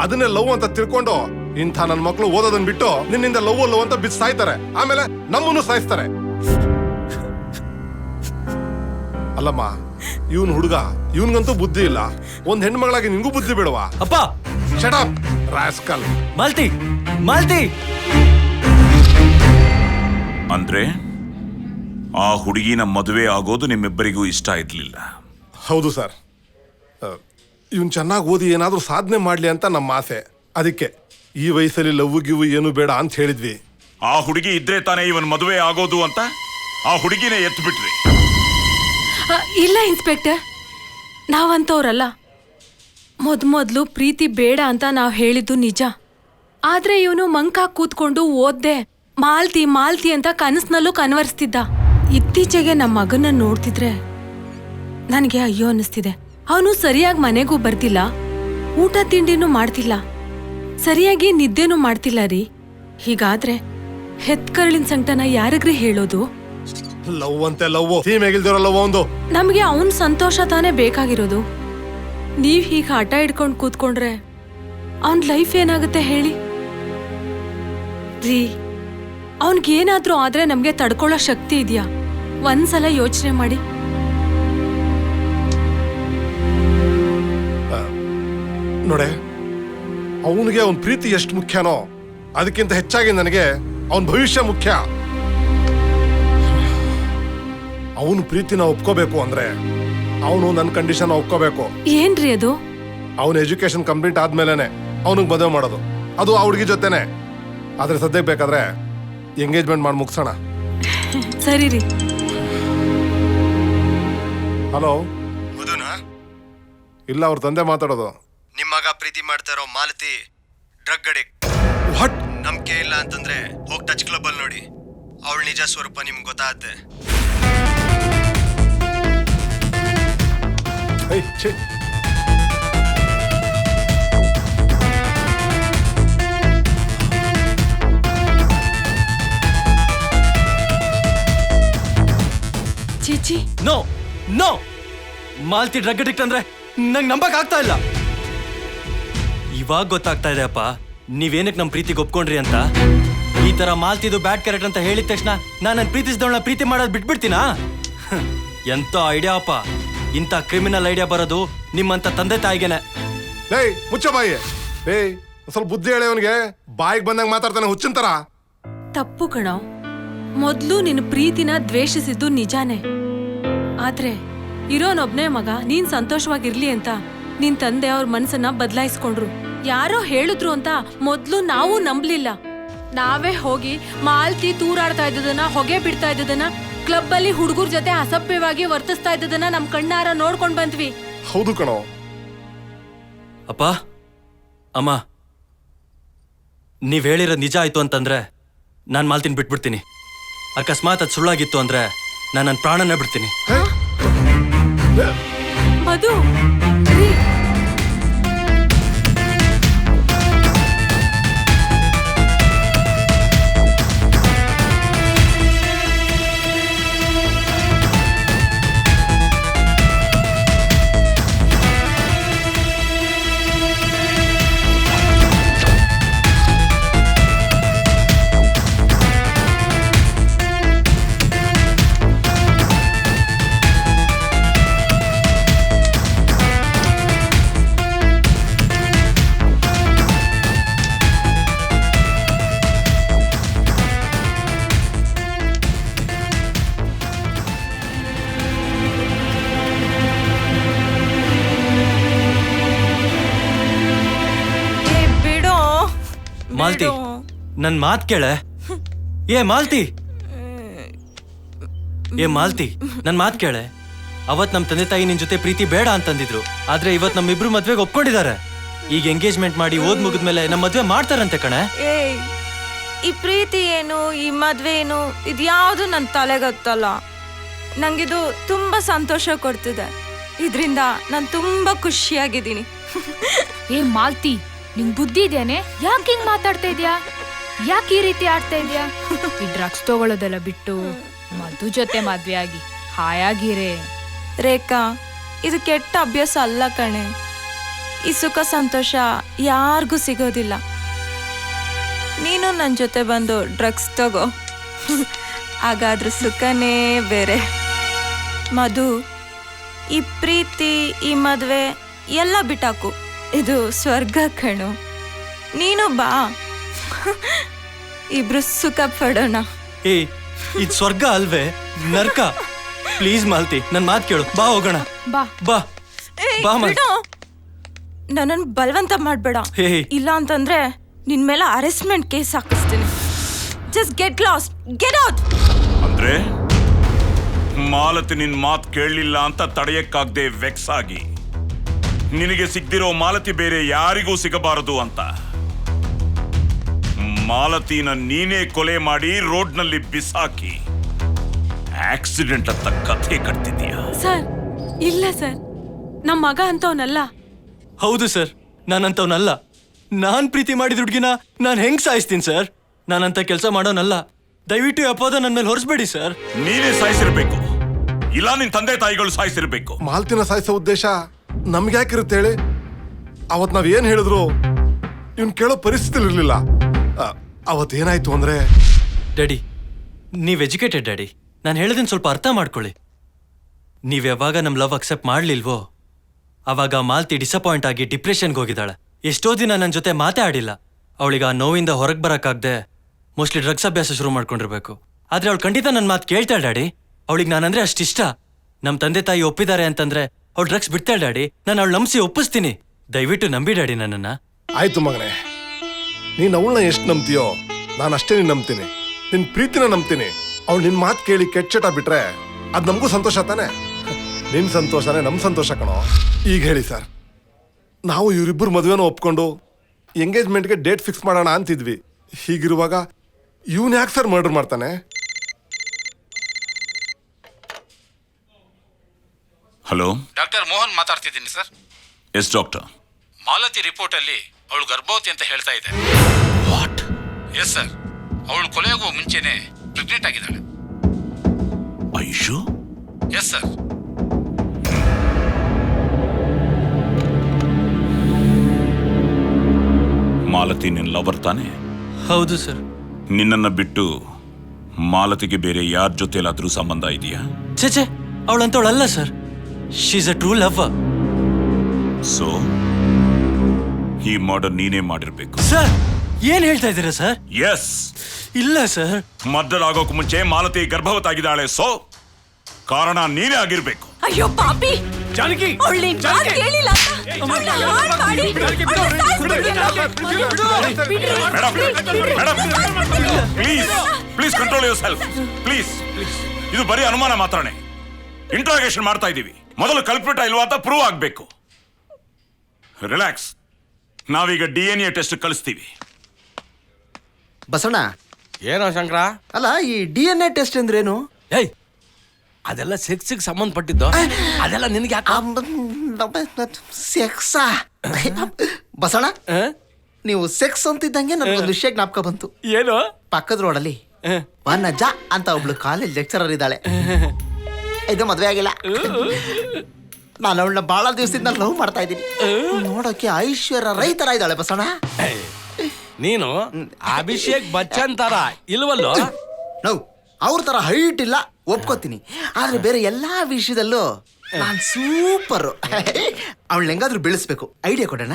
ಅದನ್ನೇ ಲವ್ ಅಂತ ತಿಳ್ಕೊಂಡು ಇಂಥ ನನ್ನ ಮಕ್ಕಳು ಓದೋದನ್ನ ಬಿಟ್ಟು ನಿನ್ನಿಂದ ಲವ್ ಅಂತ ಬಿದ್ದು ಸಾಯ್ತಾರೆ. ಆಮೇಲೆ ನಮ್ಮನ್ನು ಸಾಯಿಸ್ತಾರೆ. ಅಲ್ಲಮ್ಮ, ಇವನ್ ಹುಡುಗ, ಇವನ್ಗಂತೂ ಬುದ್ಧಿ ಇಲ್ಲ. ಒಂದ್ ಹೆಣ್ಮಗಳಾಗಿ ನಿಂಗೂ ಬುದ್ಧಿ ಬೇಡವಾ? ಅಪ್ಪ, shut up rascal. Malti, Malti. ಅಂದ್ರೆ ಆ ಹುಡುಗಿನ ಮದುವೆ ಆಗೋದು ನಿಮ್ಮಿಬ್ಬರಿಗೂ ಇಷ್ಟ ಇರ್ಲಿಲ್ಲ? ಹೌದು ಸರ್. ಇವನ್ ಚೆನ್ನಾಗಿ ಓದಿ ಏನಾದ್ರೂ ಸಾಧನೆ ಮಾಡ್ಲಿ ಅಂತ ನಮ್ಮ ಆಸೆ. ಅದಕ್ಕೆ ಈ ವಯಸ್ಸಲ್ಲಿ ಲವ್ ಗಿವ್ ಏನು ಬೇಡ ಅಂತ ಹೇಳಿದ್ವಿ. ಆ ಹುಡುಗಿ ಇದ್ರೆ ತಾನೇ ಇವನ್ ಮದುವೆ ಆಗೋದು ಅಂತ ಆ ಹುಡುಗಿನೇ ಎತ್ತು ಬಿಟ್ರಿ. ಇಲ್ಲ ಇನ್ಸ್ಪೆಕ್ಟರ್, ನಾವಂತವ್ರಲ್ಲ. ಮೊದ್ಲು ಪ್ರೀತಿ ಬೇಡ ಅಂತ ನಾವ್ ಹೇಳಿದ್ದು ನಿಜ. ಆದ್ರೆ ಇವನು ಮಂಕಾಗ್ ಕೂತ್ಕೊಂಡು ಓದ್ದೆ ಮಾಲ್ತಿ ಮಾಲ್ತಿ ಅಂತ ಕನಸ್ನಲ್ಲೂ ಕನ್ವರ್ಸ್ತಿದ್ದ. ಇತ್ತೀಚೆಗೆ ನಮ್ಮ ಮಗನ ನೋಡ್ತಿದ್ರೆ ನನಗೆ ಅಯ್ಯೋ ಅನ್ನಿಸ್ತಿದೆ. ಅವನು ಸರಿಯಾಗಿ ಮನೆಗೂ ಬರ್ತಿಲ್ಲ, ಊಟ ತಿಂಡಿನೂ ಮಾಡ್ತಿಲ್ಲ, ಸರಿಯಾಗಿ ನಿದ್ದೆನೂ ಮಾಡ್ತಿಲ್ಲ ರೀ. ಹೀಗಾದ್ರೆ ಹೆತ್ಕರಳಿನ ಸಂಕಟನ ಯಾರಿಗ್ರಿ ಹೇಳೋದು? ಲವ್ ಅಂತೆ ಲವ್, ಸೀಮೆಗಿಲ್ದಿರೋ ಲವ್ ಒಂದು. ನಮ್ಗೆ ಅವನ್ ಸಂತೋಷ ತಾನೇ ಬೇಕಾಗಿರೋದು. ನೀವ್ ಹೀಗ ಹಠ ಹಿಡ್ಕೊಂಡ್ ಕೂತ್ಕೊಂಡ್ರೆ ಅವನ್ ಲೈಫ್ ಏನಾಗುತ್ತೆ ಹೇಳಿ ರೀ? ಅವನ್ಗೇನಾದ್ರೂ ಆದ್ರೆ ನಮ್ಗೆ ತಡ್ಕೊಳ್ಳೋ ಶಕ್ತಿ ಇದೆಯಾ? ಒಂದ್ಸಲ ಯೋಚನೆ ಮಾಡಿ. ನೋಡೆ, ಅವನಿಗೆ ಅವನ್ ಪ್ರೀತಿ ಎಷ್ಟು ಮುಖ್ಯನೋ ಅದಕ್ಕಿಂತ ಹೆಚ್ಚಾಗಿ ನನಗೆ ಅವನ್ ಭವಿಷ್ಯ ಮುಖ್ಯ. ಅವನು ಪ್ರೀತಿನ ಒಪ್ಕೋಬೇಕು ಅಂದ್ರೆ ಅವನು ನನ್ನ ಕಂಡೀಷನ್ ಒಪ್ಕೋಬೇಕು. ಏನ್ರಿ ಅದು? ಅವನ ಎಜುಕೇಶನ್ ಕಂಪ್ಲೀಟ್ ಆದ್ಮೇಲೆನೆ ಅವನಿಗೆ ಮದುವೆ ಮಾಡೋದು, ಅದು ಆ ಹುಡುಗಿ ಜೊತೆನೆ. ಆದ್ರೆ ಸದ್ಯಕ್ಕೆ ಬೇಕಾದ್ರೆ ಎಂಗೇಜ್ಮೆಂಟ್ ಮಾಡಿ ಮುಗಿಸೋಣ. ಸರಿ ರೀ. ಹಲೋ, ಮಧುನಾ? ಇಲ್ಲ, ಅವ್ರ ತಂದೆ ಮಾತಾಡೋದು. ನಿಮ್ಮ ಮಗ ಪ್ರೀತಿ ಮಾಡ್ತಾ ಇರೋ ಮಾಲತಿ ಡ್ರಗ್ ಅಡಿಕ್ಟ್. ವಾಟ್? ನಂಬಿಕೆ ಇಲ್ಲ ಅಂತಂದ್ರೆ ಹೋಗಿ ಟಚ್ ಕ್ಲಬ್ ಅಲ್ಲಿ ನೋಡಿ, ಅವಳ ನಿಜ ಸ್ವರೂಪ ನಿಮ್ಗೆ ಗೊತ್ತಾಗುತ್ತೆ. ಚೀಚಿ, no no, Malti drug addict ಅಂದ್ರೆ ನಂಗೆ ನಂಬಕ್ ಆಗ್ತಾ ಇಲ್ಲ. ಇವಾಗ ಗೊತ್ತಾಗ್ತಾ ಇದೆ ಅಪ್ಪ, ನೀವೇನಕ್ಕೆ ನಮ್ಮ ಪ್ರೀತಿಗೆ ಒಪ್ಕೊಂಡ್ರಿ ಅಂತ. ಈ ತರ ಮಾಲ್ತಿದು ಬ್ಯಾಡ್ ಕ್ಯಾರೆಕ್ಟರ್ ಅಂತ ಹೇಳಿದ ತಕ್ಷಣ ನಾನು ಪ್ರೀತಿಸಿದವಳನ್ನ ಪ್ರೀತಿ ಮಾಡೋದು ಬಿಟ್ಬಿಡ್ತೀನಾ? ಎಂತ ಐಡಿಯಾ ಅಪ್ಪ. ಇಂಥ ಕ್ರಿಮಿನಲ್ ಐಡಿಯಾ ಬರೋದು ನಿಮ್ಮಂತ ತಂದೆ ತಾಯಿಗೆನೆ. ಏಯ್ ಮುಚ್ಚ ಬಾಯಿ. ಏಯ್ ಸ್ವಲ್ಪ ಬುದ್ಧಿ ಹೇಳಿ ಅವನಿಗೆ. ಬಾಯಿಗೆ ಬಂದಂಗ ಮಾತಾಡ್ತಾನೆ ಹುಚ್ಚಿನ ತರ. ತಪ್ಪು ಕಣೋ. ಮೊದ್ಲು ನಿನ್ನ ಪ್ರೀತಿನ ದ್ವೇಷಿಸಿದ್ದು ನಿಜಾನೇ. ಆದ್ರೆ ಇರೋನೊಬ್ನೇ ಮಗ ನೀನ್ ಸಂತೋಷವಾಗಿರ್ಲಿ ಅಂತ ನಿನ್ ತಂದೆ ಅವ್ರ ಮನ್ಸನ್ನ ಬದಲಾಯಿಸ್ಕೊಂಡ್ರು. ಯಾರೋ ಹೇಳಿದ್ರು ಅಂತ ಮೊದ್ಲು ನಾವು ನಂಬ್ಲಿಲ್ಲ. ನಾವೇ ಹೋಗಿ ಮಾಲ್ತಿ ತೂರಾಡ್ತಾ ಇದ್ದದನ್ನ, ಹೊಗೆ ಬಿಡ್ತಾ ಇದ್ದದನ್ನ, ಕ್ಲಬ್ ಅಲ್ಲಿ ಹುಡುಗರ ಜೊತೆ ಅಸಭ್ಯವಾಗಿ ವರ್ತಿಸ್ತಾ ಇದ್ದದನ್ನ ನಮ್ ಕಣ್ಣಾರ ನೋಡ್ಕೊಂಡ್ ಬಂದ್ವಿ. ಹೌದು ಕಣೋ. ಅಪ್ಪ, ಅಮ್ಮ, ನೀವ್ ಹೇಳಿರೋದು ನಿಜ ಆಯ್ತು ಅಂತಂದ್ರೆ ನಾನ್ ಮಾಲ್ತಿನ ಬಿಟ್ಬಿಡ್ತೀನಿ. ಅಕಸ್ಮಾತ್ ಅದು ಸುಳ್ಳಾಗಿತ್ತು ಅಂದ್ರೆ ನಾನು ನನ್ನ ಪ್ರಾಣನೇ ಬಿಡ್ತೀನಿ. ಮಧು, ಮಾಲ್ತಿ ನನ್ ಮಾತ್ ಕೇಳೆ. ಏ ಮಾಲ್ತಿ, ಏ ಮಾಲ್ತಿ, ನನ್ ಮಾತ್ ಕೇಳೆ. ಅವತ್ ನಮ್ ತಂದೆ ತಾಯಿ ನಿನ್ ಜೊತೆ ಪ್ರೀತಿ ಬೇಡ ಅಂತಂದಿದ್ರು, ಆದ್ರೆ ಇವತ್ ನಮ್ಮಿಬ್ರು ಮದ್ವೆಗೆ ಒಪ್ಕೊಂಡಿದ್ದಾರೆ. ಈಗ ಎಂಗೇಜ್ಮೆಂಟ್ ಮಾಡಿ ಓದ್ ಮುಗಿದ್ಮೇಲೆ ನಮ್ ಮದ್ವೆ ಮಾಡ್ತಾರಂತೆ ಕಣೆ. ಏಯ್, ಈ ಪ್ರೀತಿ ಏನು, ಈ ಮದ್ವೆ ಏನು, ಇದ್ಯಾವುದು ನನ್ನ ತಲೆಗೊತ್ತಲ್ಲ. ನಂಗಿದು ತುಂಬಾ ಸಂತೋಷ ಕೊಡ್ತಿದೆ. ಇದರಿಂದ ನಾನು ತುಂಬಾ ಖುಷಿಯಾಗಿದ್ದೀನಿ. ಏ ಮಾಲ್ತಿ, ನಿಂಗ್ ಬುದ್ಧಿ ಇದೇನೆ? ಯಾಕೆ ಹಿಂಗ್ ಮಾತಾಡ್ತಾ ಇದ್ಯಾ? ಯಾಕೆ ಈ ರೀತಿ ಆಡ್ತಾ ಇದ್ಯಾ? ಈ ಡ್ರಗ್ಸ್ ತಗೊಳ್ಳೋದೆಲ್ಲ ಬಿಟ್ಟು ಮಧು ಜೊತೆ ಮದ್ವೆ ಆಗಿ ಹಾಯಾಗಿರೇ. ರೇಖಾ, ಇದು ಕೆಟ್ಟ ಅಭ್ಯಾಸ ಅಲ್ಲ ಕಣೆ. ಈ ಸುಖ ಸಂತೋಷ ಯಾರಿಗೂ ಸಿಗೋದಿಲ್ಲ. ನೀನು ನನ್ನ ಜೊತೆ ಬಂದು ಡ್ರಗ್ಸ್ ತಗೋ, ಹಾಗಾದ್ರೂ ಸುಖನೇ ಬೇರೆ. ಮಧು, ಈ ಪ್ರೀತಿ, ಈ ಮದುವೆ ಎಲ್ಲ ಬಿಟ್ಟಾಕು. ಇದು ಸ್ವರ್ಗ ಕಣು. ನೀನು ಬಾ, ಇಬ್ರು ಸುಖ ಪಡೋಣ. ಏ, ಇದ್ ಸ್ವರ್ಗ ಅಲ್ವೇ, ನರ್ಕ. ಪ್ಲೀಸ್ ಮಾಲ್ತಿ, ನನ್ ಮಾತ್ ಕೇಳು, ಬಾ ಹೋಗೋಣ. ಬಾ ಬಾ ಬಾ ಮಾಲ್ತಿ. ನನ್ನನ್ನು ಬಲವಂತ ಮಾಡ್ಬೇಡ. ಹೇ. ಇಲ್ಲ ಅಂತಂದ್ರೆ ನಿನ್ ಮೇಲೆ ಅರೆಸ್ಟ್ಮೆಂಟ್ ಕೇಸ್ ಹಾಕಿಸ್ತೀನಿ. Just get lost, get out. ಅಂದ್ರೆ ಮಾಲತಿ ನಿನ್ ಮಾತ್ ಕೇಳಲಿಲ್ಲ ಅಂತ ತಡೆಯಕ್ಕಾಗ್ದೆ ವೆಕ್ಸ್ ಆಗಿ ನಿನಗೆ ಸಿಗ್ದಿರೋ ಮಾಲತಿ ಬೇರೆ ಯಾರಿಗೂ ಸಿಗಬಾರದು ಅಂತ ಮಾಲತಿನ ನೀನೇ ಕೊಲೆ ಮಾಡಿ ರೋಡ್ನಲ್ಲಿ ಬಿಸಾಕಿ ಆಕ್ಸಿಡೆಂಟ್ ಅಂತ ಕಥೆ ಕಟ್ತಿದ್ಯಾ? ಸರ್, ಇಲ್ಲ ಸರ್, ನಮ್ಮ ಮಗ ಅಂತವನಲ್ಲ. ಹೌದು ಸರ್, ನಾನಂತವನಲ್ಲ. ನಾನ್ ಪ್ರೀತಿ ಮಾಡಿದ ಹುಡ್ಗಿನ ನಾನ್ ಹೆಂಗ್ ಸಾಯಿಸ್ತೀನಿ ಸರ್? ನಾನಂತ ಕೆಲಸ ಮಾಡೋನಲ್ಲ. ದಯವಿಟ್ಟು ಅಪವಾದ ನನ್ನ ಮೇಲೆ ಹೊರಿಸ್ಬೇಡಿ ಸರ್. ನೀನೇ ಸಾಯಿಸಿರ್ಬೇಕು, ಇಲ್ಲ ನಿನ್ ತಂದೆ ತಾಯಿಗಳು ಸಾಯಿಸಿರ್ಬೇಕು. ಮಾಲ್ತಿನ ಸಾಯಿಸೋ ಉದ್ದೇಶ ನಮ್ಗೆ ಯಾಕಿರುತ್ತೆ ಹೇಳಿ? ಅವತ್ ನಾವ್ ಏನ್ ಹೇಳಿದ್ರು ಇವ್ನ್ ಕೇಳೋ ಪರಿಸ್ಥಿತಿ ಇರ್ಲಿಲ್ಲ. ಅವತ್ ಏನಾಯ್ತು ಅಂದ್ರೆ, ಡ್ಯಾಡಿ, ನೀವ್ ಎಜುಕೇಟೆಡ್ ಡ್ಯಾಡಿ. ನಾನು ಹೇಳೋದನ್ನ ಸ್ವಲ್ಪ ಅರ್ಥ ಮಾಡ್ಕೊಳ್ಳಿ. ನೀವ್ ಯಾವಾಗ ನಮ್ ಲವ್ ಅಕ್ಸೆಪ್ಟ್ ಮಾಡ್ಲಿಲ್ವೋ ಅವಾಗ ಮಾಲ್ತಿ ಡಿಸಪಾಯಿಂಟ್ ಆಗಿ ಡಿಪ್ರೆಷನ್ಗೆ ಹೋಗಿದ್ದಾಳೆ. ಎಷ್ಟೋ ದಿನ ನನ್ನ ಜೊತೆ ಮಾತೇ ಆಡಿಲ್ಲ. ಅವಳಿಗೆ ಆ ನೋವಿಂದ ಹೊರಗೆ ಬರಕ್ಕಾಗ್ದೆ ಮೋಸ್ಟ್ಲಿ ಡ್ರಗ್ಸ್ ಅಭ್ಯಾಸ ಶುರು ಮಾಡ್ಕೊಂಡಿರ್ಬೇಕು. ಆದ್ರೆ ಅವಳು ಖಂಡಿತ ನನ್ನ ಮಾತು ಕೇಳ್ತಾಳೆ ಡ್ಯಾಡಿ. ಅವಳಿಗೆ ನಾನಂದ್ರೆ ಅಷ್ಟಿಷ್ಟ. ನಮ್ಮ ತಂದೆ ತಾಯಿ ಒಪ್ಪಿದ್ದಾರೆ ಅಂತಂದ್ರೆ ಅವಳು ಡ್ರಗ್ಸ್ ಬಿಡ್ತಾಳೆ ಡ್ಯಾಡಿ. ನಾನು ಅವಳು ನಂಬಿಸಿ ಒಪ್ಪಿಸ್ತೀನಿ. ದಯವಿಟ್ಟು ನಂಬಿ ಡ್ಯಾಡಿ ನನ್ನನ್ನ. ಆಯ್ತು ಮಗನೇ, ನೀನ್ ಅವಳನ್ನ ಎಷ್ಟು ನಂಬ್ತೀಯೋ ನಾನು ಅಷ್ಟೇ ನೀನ್ ನಂಬ್ತೀನಿ. ನಿನ್ ಪ್ರೀತಿನ ನಂಬ್ತೀನಿ. ಅವಳು ನಿನ್ ಮಾತು ಕೇಳಿ ಕೆಟ್ಟ ಬಿಟ್ರೆ ಅದ್ ನಮಗೂ ಸಂತೋಷ ತಾನೆ. ನಿನ್ ಸಂತೋಷನೇ ನಮ್ ಸಂತೋಷ ಕಣೋ. ಈಗ ಹೇಳಿ ಸರ್, ನಾವು ಇವರಿಬ್ಬರು ಮದುವೆನ ಒಪ್ಕೊಂಡು ಎಂಗೇಜ್ಮೆಂಟ್ಗೆ ಡೇಟ್ ಫಿಕ್ಸ್ ಮಾಡೋಣ ಅಂತಿದ್ವಿ. ಹೀಗಿರುವಾಗ ಇವನ್ ಯಾಕೆ ಸರ್ ಮರ್ಡರ್ ಮಾಡ್ತಾನೆ? ಹಲೋ, ಡಾಕ್ಟರ್ ಮೋಹನ್ ಮಾತಾಡ್ತಿದ್ದೀನಿ sir. Yes doctor. Malathi report ಅಲ್ಲಿ ಅವಳು ಗರ್ಭವತಿ ಅಂತ ಹೇಳ್ತಾ ಇದೆ. ವಾಟ್? ಎಸ್ ಸರ್, ಅವಳು ಕೊಲೆಯಾಗುವ ಮುಂಚೆನೆ ಪ್ರೆಗ್ನೆಂಟ್ ಆಗಿದ್ದಾಳೆ. ಐಶು? Yes sir. ಮಾಲತಿ ನಿನ್ ಲವರ್ ತಾನೆ? ಹೌದು ಸರ್. ನಿನ್ನನ್ನ ಬಿಟ್ಟು ಮಾಲತಿಗೆ ಬೇರೆ ಯಾರ ಜೊತೆಲಾದ್ರೂ ಸಂಬಂಧ ಇದೆಯಾ? ಚೇಚೆ, ಅವಳಂತವಳಲ್ಲ sir. She's a true lover. So ಈ ಮರ್ಡರ್ ನೀನೇ ಮಾಡಿರ್ಬೇಕು. ಸರ್, ಏನ್ ಹೇಳ್ತಾ ಇದ್ದೀರಾ ಸರ್? ಎಸ್. ಇಲ್ಲ ಸರ್. ಮರ್ಡರ್ ಆಗೋಕ್ ಮುಂಚೆ ಮಾಲತಿ ಗರ್ಭವತಾಗಿದ್ದಾಳೆ. ಸೊ ಕಾರಣ ನೀನೇ ಆಗಿರ್ಬೇಕು. ಅಯ್ಯೋ ಪಾಪಿ, ಜಾನಕಿ, ಅವಳು ಕೇಳಿಲ್ಲ please please control your self. Please please, ಇದು ಬರೀ ಅನುಮಾನ ಮಾತ್ರನೇ. ಇಂಟ್ರಾಗೇಷನ್ ಮಾಡ್ತಾ ಇದ್ದೀವಿ. ಮೊದಲು ಕಲ್ಪಿಟ ಇಲ್ವಾ ಅಂತ ಪ್ರೂವ್ ಆಗ್ಬೇಕು. ರಿಲ್ಯಾಕ್ಸ್. ನಾವೀಗ DNA ಟೆಸ್ಟ್ ಕಳಿಸ್ತೀವಿ. ಬಸಣ್ಣ, ಏನೋ ಶಂಕರ? ಅಲ್ಲ, ಈ DNA ಟೆಸ್ಟ್ ಅಂದ್ರೇನು? ಏಯ್, ಅದೆಲ್ಲ ಸೆಕ್ಸಿಗೆ ಸಂಬಂಧಪಟ್ಟಿದ್ದು. ಅದೆಲ್ಲ ನಿನಗೆ ಯಾಕೆ? ಸೆಕ್ಸಾ? ಬಸಣ್ಣ, ನೀವು ಸೆಕ್ಸ್ ಅಂತಿದ್ದಂಗೆ ನನಗೊಂದು ವಿಷಯ ಜ್ಞಾಪಕ ಬಂತು. ಏನು? ಪಕ್ಕದ ರೋಡಲ್ಲಿ ವನಜ ಅಂತ ಒಬ್ಳು ಕಾಲೇಜ್ ಲೆಕ್ಚರರ್ ಇದ್ದಾಳೆ. ಇದು ಮದ್ವೆ ಆಗಿಲ್ಲ. ನಾನು ಅವಳನ್ನ ಬಹಳ ದಿವಸದಿಂದ ಲವ್ ಮಾಡ್ತಾ ಇದ್ದೀನಿ. ನೋಡೋಕೆ ಐಶ್ವರ್ಯ ರೈ ತರ ಇದ್ದಾಳೆ ಬಸಣ್ಣ. ನೀನು ಅಭಿಷೇಕ್ ಬಚ್ಚನ್ ತರ ಇಲ್ವಲ್ಲೋ? ನಾವು ಅವ್ರ ತರ ಹೈಟ್ ಇಲ್ಲ, ಒಪ್ಕೋತೀನಿ. ಆದ್ರೆ ಬೇರೆ ಎಲ್ಲಾ ವಿಷಯದಲ್ಲೂ ನಾನ್ ಸೂಪರ್. ಅವಳು ಹೆಂಗಾದ್ರೂ ಬೆಳೆಸ್ಬೇಕು. ಐಡಿಯಾ ಕೊಡೋಣ.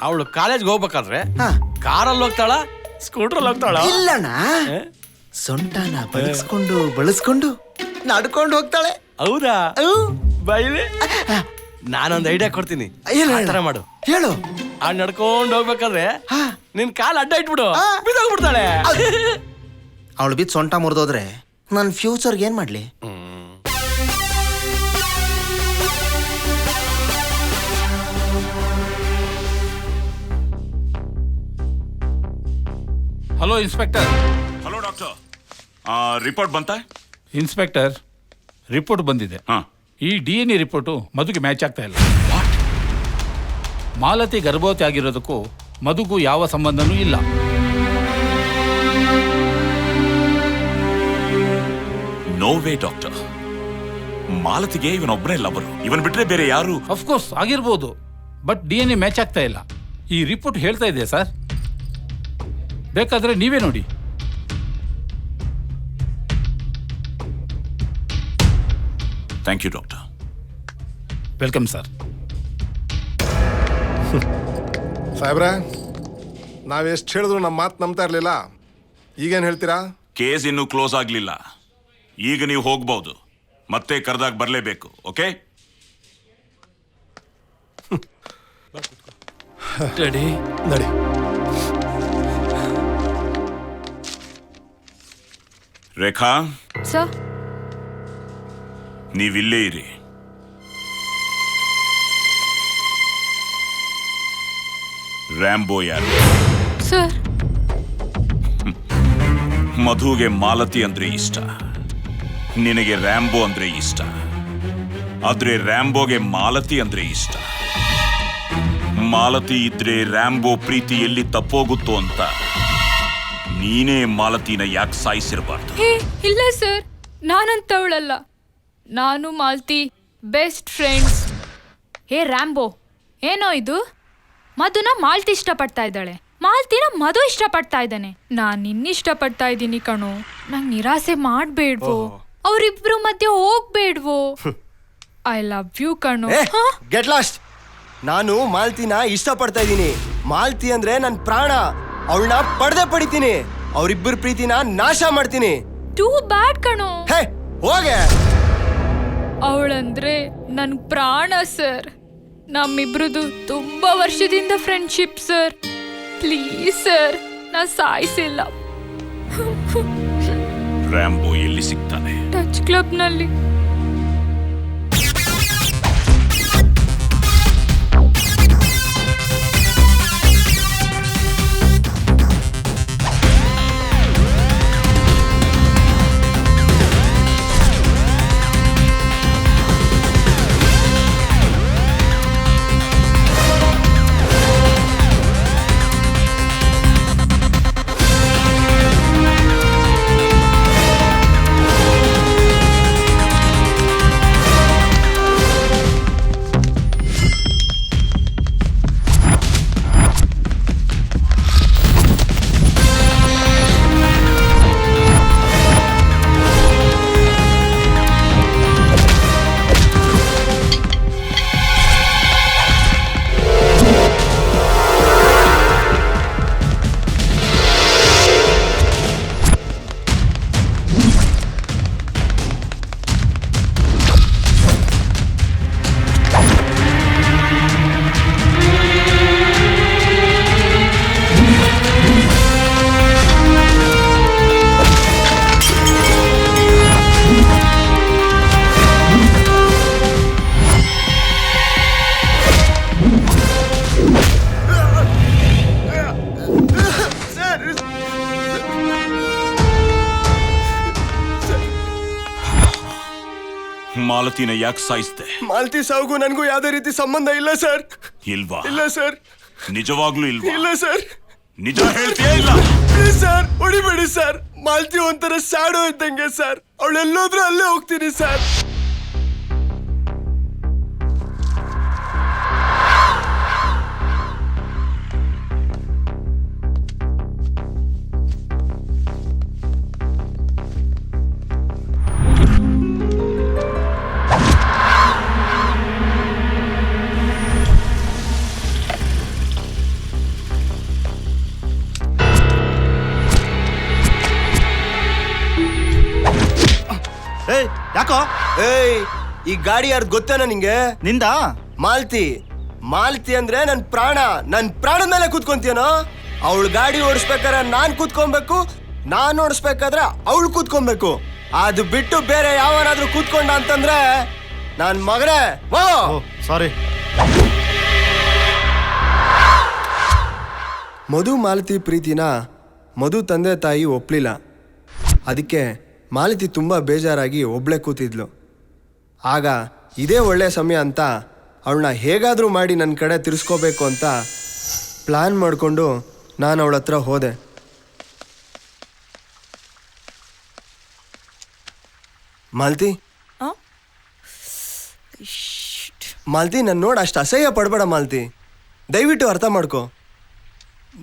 ಅವಳು ಕಾಲೇಜ್ಗೆ ಹೋಗ್ಬೇಕಾದ್ರೆ ಹಾ. ಕಾರಲ್ಲಿ ಹೋಗ್ತಾಳ, ಸ್ಕೂಟ್ರಲ್ಲಿ ಹೋಗ್ತಾಳ? ಇಲ್ಲಣ್ಣ, ಸೊಂಟನ ಬಳಸ್ಕೊಂಡು ನಡ್ಕೊಂಡು ಹೋಗ್ತಾಳೆ. ಹೌದಾ? ಬೈಲಿ ನಾನೊಂದು ಐಡಿಯಾ ಕೊಡ್ತೀನಿ. ಏನು ಆ ಥರ ಮಾಡು. ಹೇಳು. ಆ ನಡ್ಕೊಂಡು ಹೋಗ್ಬೇಕಾದ್ರೆ ನಿನ್ ಕಾಲ್ ಅಡ್ಡ ಇಟ್ಬಿಡು, ಬಿದ್ದೋಗ್ಬಿಡ್ತಾಳೆ. ಅವಳು ಬಿದ್ದು ಸೊಂಟ ಮುರಿದೋದ್ರೆ ನನ್ನ ಫ್ಯೂಚರ್ಗೆ ಏನ್ ಮಾಡ್ಲಿ? Hello inspector. Hello doctor, report ಬಂತಾ? ಇನ್ಸ್ಪೆಕ್ಟರ್, ರಿಪೋರ್ಟ್ ಬಂದಿದೆ. ಈ DNA ರಿಪೋರ್ಟು ಮಧುಗೆ ಮ್ಯಾಚ್ ಆಗ್ತಾ ಇಲ್ಲ. ಮಾಲತಿ ಗರ್ಭವತಿ ಆಗಿರೋದಕ್ಕೂ ಮಧುಗೂ ಯಾವ ಸಂಬಂಧನೂ ಇಲ್ಲ. No way doctor. ಮಾಲತಿಗೆ ಇವನೊಬ್ಬನೇ ಲವರು. ಇವನ್ ಬಿಟ್ರೆ ಬೇರೆ ಯಾರು? ಅಫ್ಕೋರ್ಸ್ ಆಗಿರ್ಬೋದು, ಬಟ್ DNA ಮ್ಯಾಚ್ ಆಗ್ತಾ ಇಲ್ಲ. ಈ ರಿಪೋರ್ಟ್ ಹೇಳ್ತಾ ಇದೆ ಸರ್. ಬೇಕಾದ್ರೆ ನೀವೇ ನೋಡಿ. Thank you doctor. Welcome sir. ಸಾಹೇಬ್ರೆ, ನಾವೆಷ್ಟು ಹೇಳಿದ್ರು ನಮ್ಮ ಮಾತು ನಂಬ್ತಾ ಇರಲಿಲ್ಲ. ಈಗೇನು ಹೇಳ್ತೀರಾ? ಕೇಸ್ ಇನ್ನೂ ಕ್ಲೋಸ್ ಆಗ್ಲಿಲ್ಲ. ಈಗ ನೀವು ಹೋಗ್ಬಹುದು. ಮತ್ತೆ ಕರೆದಾಗ ಬರಲೇಬೇಕು. ಓಕೆ? ಡ್ಯಾಡಿ, ನಡಿ. ರೇಖಾ, ಸರ್, ನೀವಿಲ್ಲೇ ಇರಿ. ರ್ಯಾಂಬೋ ಯಾರು? ಸರ್. ಮಧುಗೆ ಮಾಲತಿ ಅಂದ್ರೆ ಇಷ್ಟ, ನಿನಗೆ ರ್ಯಾಂಬೋ ಅಂದ್ರೆ ಇಷ್ಟ. ಆದ್ರೆ ರ್ಯಾಂಬೋಗೆ ಮಾಲತಿ ಅಂದ್ರೆ ಇಷ್ಟ. ಮಾಲತಿ ಇದ್ರೆ ರ್ಯಾಂಬೋ ಪ್ರೀತಿ ಎಲ್ಲಿ ತಪ್ಪೋಗುತ್ತೋ ಅಂತ ನೀನೇ ಮಾಲತಿನ ಯಾಕೆ ಸಾಯಿಸಿರಬಾರ್ದು? ಹೇ, ಇಲ್ಲ ಸರ್, ನಾನಂತವಳಲ್ಲ. ನಾನು ಮಾಲ್ತಿ ಬೆಸ್ಟ್ ಫ್ರೆಂಡ್ಸ್. ಹೇ ರ್ಯಾಂಬೋ, ಏನೋ ಇದು? ಮಧುನ ಮಾಲ್ತಿ ಇಷ್ಟಪಡ್ತಾ ಇದ್ದಾಳೆ, ಮಾಲ್ತಿನ ಮಧು ಇಷ್ಟಪಡ್ತಾ ಇದ್ದಾನೆ. ನಾನು ಇಷ್ಟಪಡ್ತಾ ಇದ್ದೀನಿ ಕಣೋ. ನಂಗೆ ನಿರಾಸೆ ಮಾಡ್ಬೇಡ್ವೋ, ಅವರಿಬ್ರು ಮಧ್ಯೆ ಹೋಗ್ಬೇಡ್ವೋ. ಐ ಲವ್ ಯು ಕಣೋ. Get lost. ನಾನು ಮಾಲ್ತಿನ ಇಷ್ಟಪಡ್ತಾ ಇದ್ದೀನಿ. ಮಾಲ್ತಿ ಅಂದ್ರೆ ನನ್ ಪ್ರಾಣ. ಅವಳನ್ನ ಪಡೆದೇ ಪಡಿತೀನಿ. ಅವರಿಬ್ಬರ ಪ್ರೀತಿನ ನಾಶ ಮಾಡ್ತೀನಿ. ಟೂ ಬ್ಯಾಡ್ ಕಣೋ. ಹೇ, ಹೋಗೆ. ಅವಳಂದ್ರೆ ನನ್ ಪ್ರಾಣ ಸರ್. ನಮ್ಮಿಬ್ರದು ತುಂಬಾ ವರ್ಷದಿಂದ ಫ್ರೆಂಡ್ಶಿಪ್ ಸರ್. ಪ್ಲೀಸ್ ಸರ್, ನಾ ಸಾಯಿಸಿಲ್ಲ. ರ್ಯಾಂಬೋ ಎಲ್ಲಿ ಸಿಗ್ತಾನೆ? ಟಚ್ ಕ್ಲಬ್ ನಲ್ಲಿ. ಮಾಲತಿನ ಯಾಕೆ ಸಾಯಿಸ್ದೆ? ಮಾಲ್ತಿ ಸಾವುಗೂ ನನಗೂ ಯಾವುದೇ ರೀತಿ ಸಂಬಂಧ ಇಲ್ಲ ಸರ್. ಇಲ್ವಾ? ಇಲ್ಲ ಸರ್. ನಿಜವಾಗ್ಲೂ ಇಲ್ವಾ? ಇಲ್ಲ ಸರ್. ನಿಜ ಹೇಳ್ತೀಯಾ? ಇಲ್ಲ ಪ್ಲೀಸ್ ಸರ್, ಹೊಡಿಬೇಡಿ ಸರ್. ಮಾಲ್ತಿ ಒಂಥರ ಸ್ಯಾಡೋ ಇದ್ದಂಗೆ ಸರ್. ಅವಳೆಲ್ಲೋದ್ರೂ ಅಲ್ಲೇ ಹೋಗ್ತೀನಿ ಸರ್. ಯಾಕೋ? ಏಯ್, ಈ ಗಾಡಿ ಯಾರ್ದು ಗೊತ್ತೇನಾ ನಿಂಗೆ? ನಿಂದ? ಮಾಲ್ತಿ ಮಾಲ್ತಿ ಅಂದ್ರೆ ನನ್ ಪ್ರಾಣದ ಮೇಲೆ ಕೂತ್ಕೊಂತೀನೋ. ಅವಳು ಗಾಡಿ ಓಡಿಸ್ಬೇಕಾದ್ರೆ ನಾನ್ ಕೂತ್ಕೊಬೇಕು, ನಾನ್ ಓಡಿಸ್ಬೇಕಾದ್ರೆ ಅವಳು ಕೂತ್ಕೊಬೇಕು. ಅದು ಬಿಟ್ಟು ಬೇರೆ ಯಾವನಾದ್ರೂ ಕೂತ್ಕೊಂಡ ಅಂತಂದ್ರೆ ನನ್ ಮಗನೇ ಸಾರಿ. ಮಧು ಮಾಲತಿ ಪ್ರೀತಿನ ಮಧು ತಂದೆ ತಾಯಿ ಒಪ್ಲಿಲ್ಲ. ಅದಕ್ಕೆ ಮಾಲತಿ ತುಂಬ ಬೇಜಾರಾಗಿ ಒಬ್ಳೆ ಕೂತಿದ್ಲು. ಆಗ ಇದೇ ಒಳ್ಳೆಯ ಸಮಯ ಅಂತ ಅವಳನ್ನ ಹೇಗಾದರೂ ಮಾಡಿ ನನ್ನ ಕಡೆ ತಿರ್ಸ್ಕೋಬೇಕು ಅಂತ ಪ್ಲ್ಯಾನ್ ಮಾಡಿಕೊಂಡು ನಾನು ಅವಳ ಹತ್ರ ಹೋದೆ. ಮಾಲತಿ ಮಾಲತಿ, ನನ್ನ ನೋಡಿ ಅಷ್ಟು ಅಸಹ್ಯ ಪಡಬೇಡ ಮಾಲತಿ. ದಯವಿಟ್ಟು ಅರ್ಥ ಮಾಡ್ಕೊ.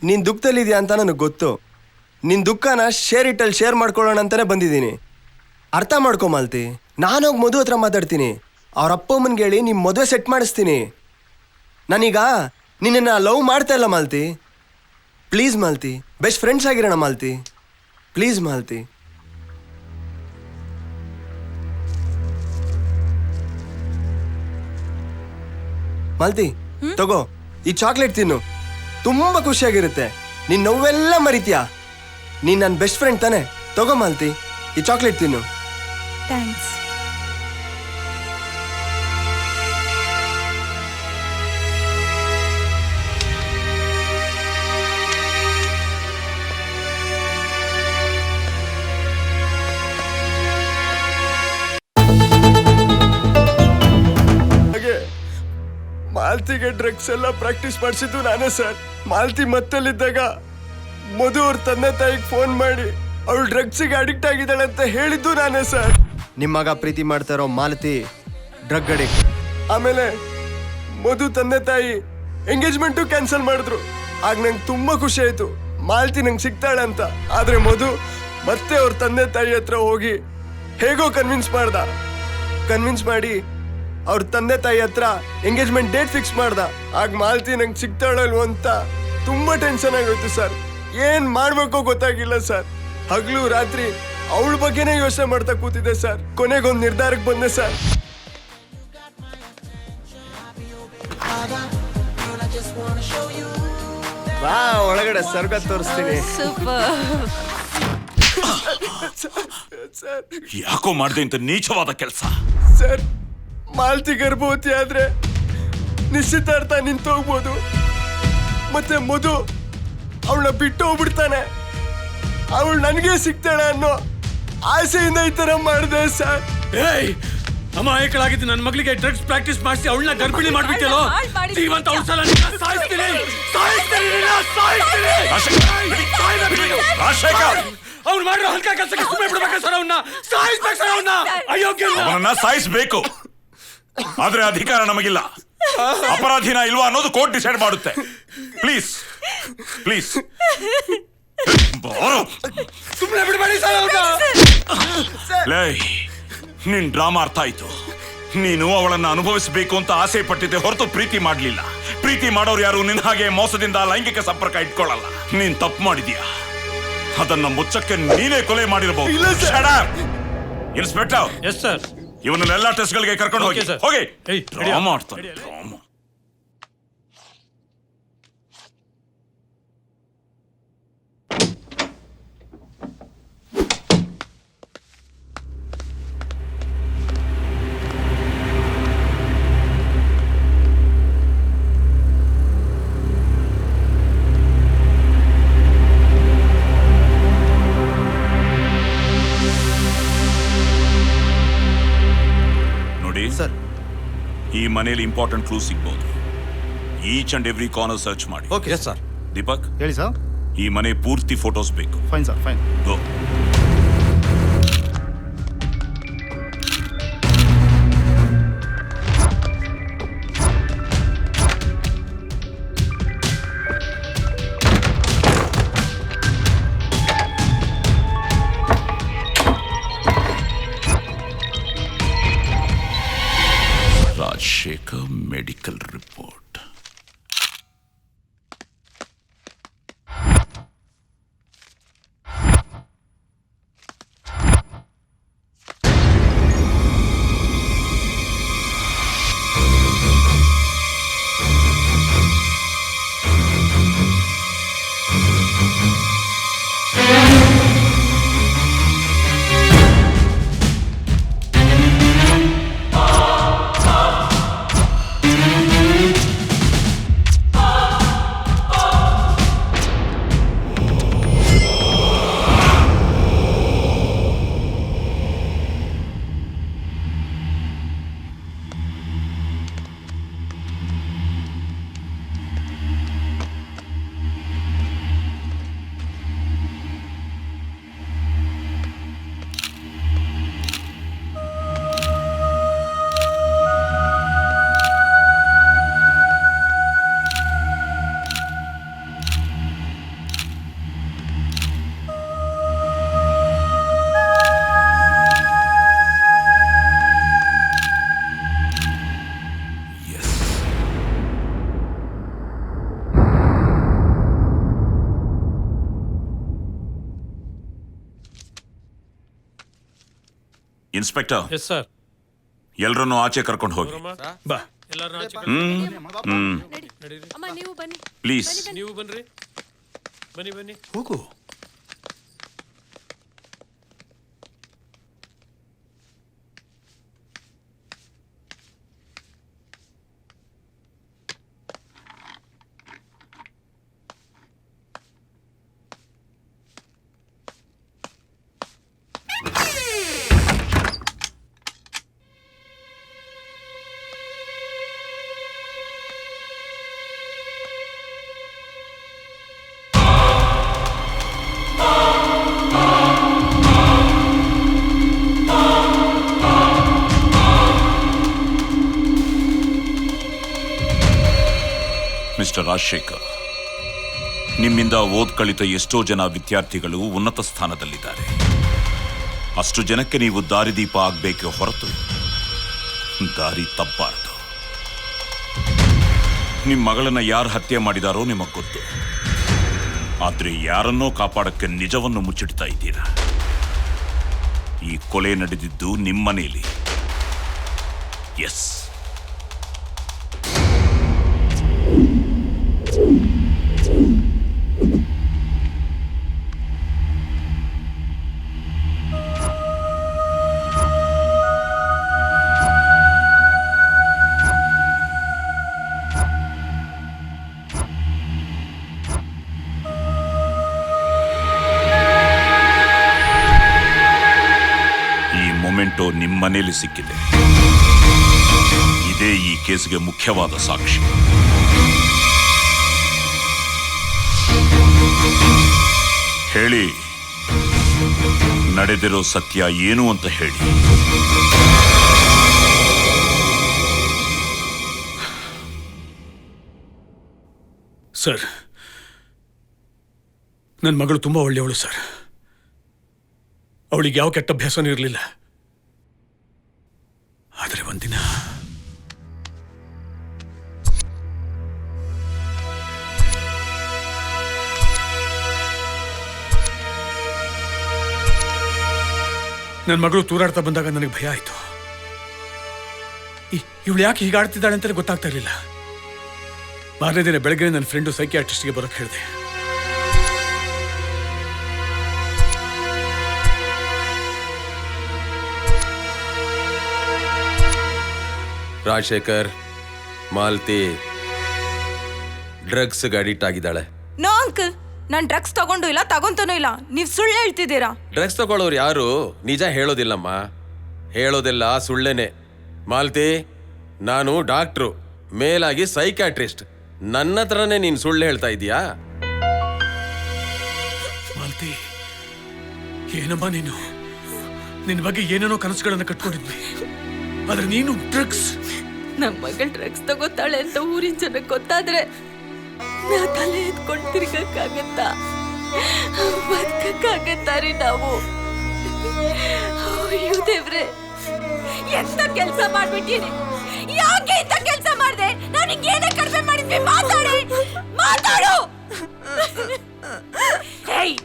ನೀನು ದುಃಖದಲ್ಲಿದೆಯಾ ಅಂತ ನನಗೆ ಗೊತ್ತು. ನಿನ್ನ ದುಃಖನ ಶೇರ್ ಮಾಡ್ಕೊಳ್ಳೋಣ ಅಂತಲೇ ಬಂದಿದ್ದೀನಿ. ಅರ್ಥ ಮಾಡ್ಕೊ ಮಾಲತಿ. ನಾನೋಗಿ ಮಧು ಹತ್ರ ಮಾತಾಡ್ತೀನಿ. ಅವ್ರ ಅಪ್ಪ ಅಮ್ಮನಿಗೆ ಹೇಳಿ ನಿಮ್ಮ ಮದುವೆ ಸೆಟ್ ಮಾಡಿಸ್ತೀನಿ. ನಾನೀಗ ನಿನ್ನನ್ನು ಲವ್ ಮಾಡ್ತಾ ಇಲ್ಲ Malathi. Please Malathi, best friends ಆಗಿರೋಣ ಮಾಲತಿ. ಪ್ಲೀಸ್ ಮಾಲತಿ. ಮಾಲತಿ, ತಗೋ ಈ ಚಾಕ್ಲೇಟ್ ತಿನ್ನು. ತುಂಬ ಖುಷಿಯಾಗಿರುತ್ತೆ. ನೀನು ನೋವೆಲ್ಲ ಮರಿತೀಯಾ. ನೀನು ನನ್ನ ಬೆಸ್ಟ್ ಫ್ರೆಂಡ್ ತಾನೆ. ತಗೋ ಮಾಲತಿ, ಈ ಚಾಕ್ಲೇಟ್ ತಿನ್ನು. ಥ್ಯಾಂಕ್ಸ್. ಮಾಲ್ತಿಗೆ ಡ್ರಗ್ಸ್ ಎಲ್ಲ ಪ್ರಾಕ್ಟೀಸ್ ಮಾಡಿಸಿದ್ದು ನಾನೇ ಸರ್. ಮಾಲ್ತಿ ಮತ್ತಲ್ಲಿದ್ದಾಗ ಮಧು ಅವ್ರ ತಂದೆ ತಾಯಿಗೆ ಫೋನ್ ಮಾಡಿ ಅವಳು ಡ್ರಗ್ಸಿಗೆ ಅಡಿಕ್ಟ್ ಆಗಿದ್ದಾಳೆ ಅಂತ ಹೇಳಿದ್ದು ನಾನೇ ಸರ್. ನಿಮ್ಮ ಮಗ ಪ್ರೀತಿ ಮಾಡ್ತಾ ಇರೋ ಮಾಲತಿ ಡ್ರಗ್ ಅಡಿಕ್ಟ್. ಆಮೇಲೆ ಮಧು ತಂದೆ ತಾಯಿ ಎಂಗೇಜ್ಮೆಂಟು ಕ್ಯಾನ್ಸಲ್ ಮಾಡಿದ್ರು. ಆಗ ನಂಗೆ ತುಂಬಾ ಖುಷಿ ಆಯ್ತು, ಮಾಲ್ತಿ ನಂಗೆ ಸಿಗ್ತಾಳೆ ಅಂತ. ಆದ್ರೆ ಮಧು ಮತ್ತೆ ಅವ್ರ ತಂದೆ ತಾಯಿ ಹತ್ರ ಹೋಗಿ ಹೇಗೋ ಕನ್ವಿನ್ಸ್ ಮಾಡಿ ಅವ್ರ ತಂದೆ ತಾಯಿ ಹತ್ರ ಎಂಗೇಜ್ಮೆಂಟ್ ಡೇಟ್ ಫಿಕ್ಸ್ ಮಾಡ್ದ. ಆಗ ಮಾಲ್ತಿ ನಂಗೆ ಸಿಗ್ತಾಳಲ್ವ ಅಂತ ತುಂಬಾ ಟೆನ್ಷನ್ ಆಗೋಯ್ತು ಸರ್. ಏನ್ ಮಾಡ್ಬೇಕೋ ಗೊತ್ತಾಗಿಲ್ಲ ಸರ್. ಹಗಲು ರಾತ್ರಿ ಅವಳ ಬಗ್ಗೆನೇ ಯೋಚನೆ ಮಾಡ್ತಾ ಕೂತಿದ್ದೆ ಸರ್. ಕೊನೆಗೊಂದು ನಿರ್ಧಾರಕ್ಕೆ ಬಂದೆ ಸರ್. ಬಾ ಒಳಗಡೆ ಸ್ವರ್ಗ ತೋರಿಸ್ತೀನಿ. ಯಾಕೋ ಮಾಡ್ದೆ ಇಂತ ನೀಚವಾದ ಕೆಲಸ? ಸರ್, ಮಾಲ್ತಿ ಗರ್ಭವತಿ ಆದ್ರೆ ನಿಶ್ಚಿತಾರ್ಥ ನಿಂತೋಗ್ಬೋದು. ಮತ್ತೆ ಮಧು ಅವಳನ್ನ ಬಿಟ್ಟು ಹೋಗ್ಬಿಡ್ತಾನೆ. ಅವಳು ನನಗೆ ಸಿಗ್ತಾಳೆ ಅನ್ನೋ ಆಸೆಯಿಂದ ಈ ತರ ಮಾಡಿದೆ ಸರ್. ಅಮಾಯಕಳಾಗಿದ್ದು ನನ್ನ ಮಗಳಿಗೆ ಡ್ರಗ್ಸ್ ಪ್ರಾಕ್ಟೀಸ್ ಮಾಡಿಸಿ ಅವಳನ್ನ ಗರ್ಭಿಣಿ ಮಾಡ್ಬಿಟ್ಟೇಲೋ. ಜೀವಂತ ಔಷಧ ಸಾಯಿಸ್ತೀನಿ. ಅವ್ನು ಮಾಡಿರೋ ಹಲ್ಕ ಕೆಲಸಕ್ಕೆ ಸುಮ್ಮನೆ ಬಿಡ್ಬೇಕು ಸರ್. ಅವನ್ನ ಸಾಯಿಸ್ಬೇಕು ಸರ್. ಅವನ್ನ ಸಾಯಿಸ್ಬೇಕು, ಆದ್ರೆ ಅಧಿಕಾರ ನಮಗಿಲ್ಲ. ಅಪರಾಧಿನ ಇಲ್ವಾ ಅನ್ನೋದು ಕೋರ್ಟ್ ಡಿಸೈಡ್ ಮಾಡುತ್ತೆ. ಪ್ಲೀಸ್ ಸುಮ್ಮನೆ ಬಿಡಬೇಡಿ ಸರ್. ಲೇ, ನಿನ್ ಡ್ರಾಮಾ ಅರ್ಥ ಆಯ್ತು. ನೀನು ಅವಳನ್ನ ಅನುಭವಿಸಬೇಕು ಅಂತ ಆಸೆ ಪಟ್ಟಿದ್ದೆ ಹೊರತು ಪ್ರೀತಿ ಮಾಡ್ಲಿಲ್ಲ. ಪ್ರೀತಿ ಮಾಡೋರು ಯಾರು ನಿನ್ನ ಹಾಗೆ ಮೋಸದಿಂದ ಲೈಂಗಿಕ ಸಂಪರ್ಕ ಇಟ್ಕೊಳ್ಳಲ್ಲ. ನೀನ್ ತಪ್ಪು ಮಾಡಿದ್ಯಾ, ಅದನ್ನ ಮುಚ್ಚಕ್ಕೆ ನೀನೇ ಕೊಲೆ ಮಾಡಿರಬಹುದು. Inspector, yes sir. ಇವನ್ನೆಲ್ಲ ಟೆಸ್ಟ್ಗಳಿಗೆ ಕರ್ಕೊಂಡು ಹೋಗಿ. ಹೋಗಿ ಡ್ರಾಮಾ ಆಡ್ತಾನೆ. ಸರ್, ಈ ಮನೇಲಿ ಇಂಪಾರ್ಟೆಂಟ್ ಕ್ಲೂ ಸಿಗ್ಬೋದು. Each and every corner search ಮಾಡಿ. Okay sir. ದೀಪಕ್, ಹೇಳಿ ಸರ್. ಈ ಮನೆ ಪೂರ್ತಿ ಫೋಟೋಸ್ ಬೇಕು. Fine sir, fine. Go. Rajashekar medical report. Inspector, yes sir. ಎಲ್ರನ್ನೂ ಆಚೆ ಕರ್ಕೊಂಡು ಹೋಗಿ. ಬಾ. ಅಮ್ಮ ನೀವು ಬನ್ನಿ. ಪ್ಲೀಸ್. ನೀವು ಬನ್ರಿ. ಬನ್ನಿ. ಹೋಗು. ಮಿಸ್ಟರ್ ರಾಜಶೇಖರ್, ನಿಮ್ಮಿಂದ ಓದ್ ಕಳಿತ ಎಷ್ಟೋ ಜನ ವಿದ್ಯಾರ್ಥಿಗಳು ಉನ್ನತ ಸ್ಥಾನದಲ್ಲಿದ್ದಾರೆ. ಅಷ್ಟು ಜನಕ್ಕೆ ನೀವು ದಾರಿದೀಪ ಆಗ್ಬೇಕೆ ಹೊರತು ದಾರಿ ತಪ್ಪಬಾರದು. ನಿಮ್ಮ ಮಗಳನ್ನ ಯಾರು ಹತ್ಯೆ ಮಾಡಿದಾರೋ ನಿಮಗೆ ಗೊತ್ತು. ಆದ್ರೆ ಯಾರನ್ನೋ ಕಾಪಾಡಕ್ಕೆ ನಿಜವನ್ನು ಮುಚ್ಚಿಡ್ತಾ ಇದ್ದೀರಾ. ಈ ಕೊಲೆ ನಡೆದಿದ್ದು ನಿಮ್ಮನೇಲಿ. ಎಸ್. ಮೊಮೆಂಟೋ ನಿಮ್ಮನೇಲಿ ಸಿಕ್ಕಿದೆ. ಇದೇ ಈ ಕೇಸ್ಗೆ ಮುಖ್ಯವಾದ ಸಾಕ್ಷಿ. ಹೇಳಿ, ನಡೆದಿರೋ ಸತ್ಯ ಏನು ಅಂತ ಹೇಳಿ. ಸರ್, ನನ್ನ ಮಗಳು ತುಂಬಾ ಒಳ್ಳೆಯವಳು ಸರ್. ಅವಳಿಗೆ ಯಾವ ಕೆಟ್ಟ ಅಭ್ಯಾಸನೂ ಇರಲಿಲ್ಲ. ಆದರೆ ಒಂದಿನ ನನ್ನ ಮಗಳು ತೂರಾಡ್ತಾ ಬಂದಾಗ ನನಗೆ ಭಯ ಆಯಿತು. ಇವಳು ಯಾಕೆ ಹೀಗಾಡ್ತಿದ್ದಾಳೆ ಅಂತಲೇ ಗೊತ್ತಾಗ್ತಾ ಇರಲಿಲ್ಲ. ಮಾರನೇ ದಿನ ಬೆಳಗ್ಗೆ ನನ್ನ ಫ್ರೆಂಡು ಸೈಕಿಯಾಟ್ರಿಸ್ಟ್ಗೆ ಬರೋಕ್ಕೆ ಹೇಳಿದೆ. ರಾಜಶೇಖರ್, ಮಾಲ್ತಿ ಡ್ರಗ್ಸ್ಗೆ ಅಡಿಕ್ಟ್ ಆಗಿದ್ದಾಳೆ. ನೋ ಅಂಕಲ್, ನಾನು ಡ್ರಗ್ಸ್ ತಗೊಂಡು ಇಲ್ಲ, ತಗೊಂತಾನೂ ಇಲ್ಲ. ನೀವು ಸುಳ್ಳು ಹೇಳ್ತಿದ್ದೀರಾ. ಡ್ರಗ್ಸ್ ತಗೊಳ್ಳೋರು ಯಾರು ನಿಜ ಹೇಳೋದಿಲ್ಲಮ್ಮ. ಹೇಳೋದೆಲ್ಲ ಸುಳ್ಳೇನೆ. ಮಾಲ್ತಿ, ನಾನು ಡಾಕ್ಟ್ರು, ಮೇಲಾಗಿ ಸೈಕ್ಯಾಟ್ರಿಸ್ಟ್. ನನ್ನ ಹತ್ರನೇ ನೀನು ಸುಳ್ಳು ಹೇಳ್ತಾ ಇದೀಯಾ? ಮಾಲ್ತಿ, ಏನಮ್ಮ ನೀನು? ನಿನ್ನ ಬಗ್ಗೆ ಏನೇನೋ ಕನಸುಗಳನ್ನು ಕಟ್ಕೊಂಡಿದ್ವಿ. ಆದ್ರೆ ನೀನು ಡ್ರಗ್ಸ್. ನಮ್ಮ ಮಗಳು ಡ್ರಗ್ಸ್ ತಗೋತಾಳೆ ಅಂತ ಊರಿನ ಜನಕ್ಕೆ ಗೊತ್ತಾದ್ರೆ ನಾ ತಲೆ ಎತ್ಕೊಂಡು ತಿರ್ಗಕ್ಕಾಗತ್ತಾ? ಬದುಕಕ್ಕಾಗತ್ತಾರಿ ನಾವು? ಅಯ್ಯೋ ದೇವ್ರೆ, ಎಂತ ಕೆಲಸ ಮಾಡ್ಬಿಟ್ಟಿನಿ. ಯಾಕೆ ಇಂತ ಕೆಲಸ ಮಾಡ್ದೆ? ನಾವು ನಿಂಗೆ ಏನೇ ಕಡಿಮೆ ಮಾಡಿದ್ವಿ? ಮಾತಾಡು. ಹೇಯ್,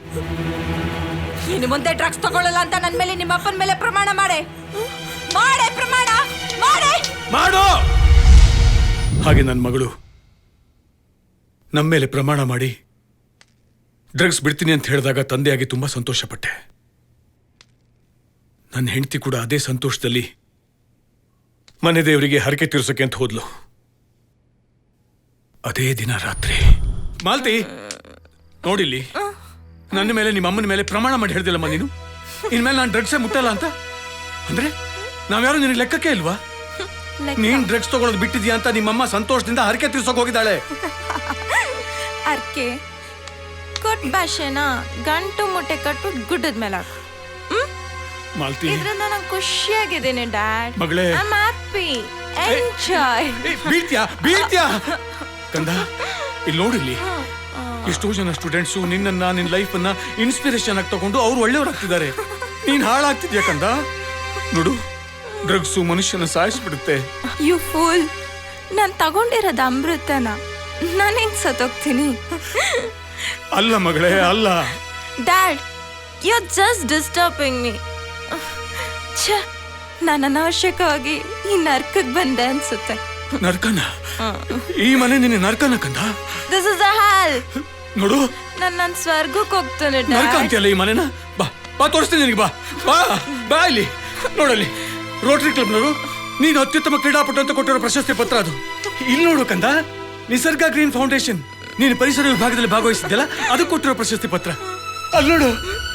ಇನ್ನು ಮುಂದೆ ಡ್ರಗ್ಸ್ ತಗೊಳ್ಳಲ್ಲ ಅಂತ ನನ್ನ ಮೇಲೆ ನಿಮ್ಮ ಅಪ್ಪನ ಮೇಲೆ ಪ್ರಮಾಣ ಮಾಡೆ. ಪ್ರಮಾಣ ಮಾಡು. ಹಾಗೆ ನನ್ನ ಮಗಳು ನಮ್ಮ ಮೇಲೆ ಪ್ರಮಾಣ ಮಾಡಿ ಡ್ರಗ್ಸ್ ಬಿಡ್ತೀನಿ ಅಂತ ಹೇಳಿದಾಗ ತಂದೆಯಾಗಿ ತುಂಬಾ ಸಂತೋಷಪಟ್ಟೆ. ನನ್ನ ಹೆಂಡತಿ ಕೂಡ ಅದೇ ಸಂತೋಷದಲ್ಲಿ ಮನೆ ದೇವರಿಗೆ ಹರಕೆ ತೀರ್ಸೋಕೆ ಅಂತ ಹೋದ್ಲು. ಅದೇ ದಿನ ರಾತ್ರಿ ಮಾಲ್ತಿ, ನೋಡಿಲ್ಲಿ, ನನ್ನ ಮೇಲೆ ನಿಮ್ಮ ಅಮ್ಮನ ಮೇಲೆ ಪ್ರಮಾಣ ಮಾಡಿ ಹೇಳ್ದಿಲ್ಲಮ್ಮ ನೀನು. ಇನ್ಮೇಲೆ ನಾನು ಡ್ರಗ್ಸೇ ಮುಟ್ಟಲ್ಲ ಅಂತ. ಅಂದ್ರೆ ನಾವ್ಯಾರು ನಿನಗೆ ಲೆಕ್ಕಕ್ಕೆ ಇಲ್ವಾ? ನೀನ್ ಡ್ರಗ್ಸ್ ತಗೊಳ್ಳೋದು ಬಿಟ್ಟಿದ್ಯಾ ಅಂತ ನಿಮ್ಮಮ್ಮ ಸಂತೋಷದಿಂದ ಹರಕೆ ತೀರ್ಸೋಕೆ ಹೋಗಿದ್ದಾಳೆ. ಅರ್ಕೆ ಕೊಟ್ ಭಾಷೆನ ಗಂಟು ಮುಟ್ಟೆ ಕಟ್ಬಿಟ್ಟು ಗುಡ್ಡದ ಮೇಲೆ ಹಾಕು. ಮಾಲ್ತಿ, ಇದ್ರಿಂದ ನಾನು ಖುಷಿಯಾಗಿದ್ದೀನಿ ಡ್ಯಾಡ್. ಮಗಳೇ, ಐ ಆಮ್ ಹ್ಯಾಪಿ. ಎಂಜಾಯ್. ಬೀಳ್ತ್ಯಾ ಕಂದ, ಇಲ್ಲಿ ನೋಡಿಲ್ಲಿ, ಎಷ್ಟೋ ಜನ ಸ್ಟೂಡೆಂಟ್ಸು ನಿನ್ನ ಲೈಫನ್ನ ಇನ್ಸ್ಪಿರೇಷನ್ ಆಗಿ ತಗೊಂಡು ಅವ್ರು ಒಳ್ಳೆಯವರಾಗ್ತಿದ್ದಾರೆ. ನೀನ್ ಹಾಳಾಗ್ತಿದ್ಯಾ ಕಂದ. ನೋಡು, ಡ್ರಗ್ಸು ಮನುಷ್ಯನ ಸಾಯಿಸ್ಬಿಡುತ್ತೆ. ಯು ಫೂಲ್, ನಾನು ತಗೊಂಡಿರೋದು ಅಮೃತನ. ನಾನು ಹೆಂಗ್ ಸತ್ತೋಗ್ತೀನಿ? ಅಲ್ಲ ಮಗಳೇ, ಅಲ್ಲ. Dad, you are just disturbing me. ಛೆ, ನಾನು ಅನಾವಶ್ಯಕವಾಗಿ ಈ ನರ್ಕಕ್ಕೆ ಬಂದೆ ಅನ್ಸುತ್ತೆ. ನರ್ಕನ? ಈ ಮನೆ ನಿನ್ನ ನರ್ಕನ ಕಂದ? ದಿಸ್ ಇಸ್ ಅ ಹೆಲ್. ನೋಡು, ನನ್ನ ಸ್ವರ್ಗಕ್ಕೆ ಹೋಗ್ತಾನೆ ನರ್ಕ ಅಂತೀಯಲ್ಲ ಈ ಮನೆನ. ಬಾ ಬಾ ತೋರಿಸ್ತೀನಿ ನಿನಗೆ. ಬಾ ಬಾ ಬಾ ಇಲ್ಲಿ ನೋಡಲ್ಲಿ, ರೋಟರಿ ಕ್ಲಬ್ನವರು ನೀನು ಅತ್ಯುತ್ತಮ ಕ್ರೀಡಾಪಟು ಅಂತ ಕೊಟ್ಟಿರೋ ಪ್ರಶಸ್ತಿ ಪತ್ರ ಅದು. ಇಲ್ಲಿ ನೋಡು ಕಂದ, ನಿಸರ್ಗ ಗ್ರೀನ್ ಫೌಂಡೇಶನ್ ನೀನು ಪರಿಸರ ವಿಭಾಗದಲ್ಲಿ ಭಾಗವಹಿಸಿದ್ದಲ್ಲ, ಅದಕ್ಕೆ ಕೊಟ್ಟಿರೋ ಪ್ರಶಸ್ತಿ ಪತ್ರ. ಅಲ್ಲಿ ನೋಡು,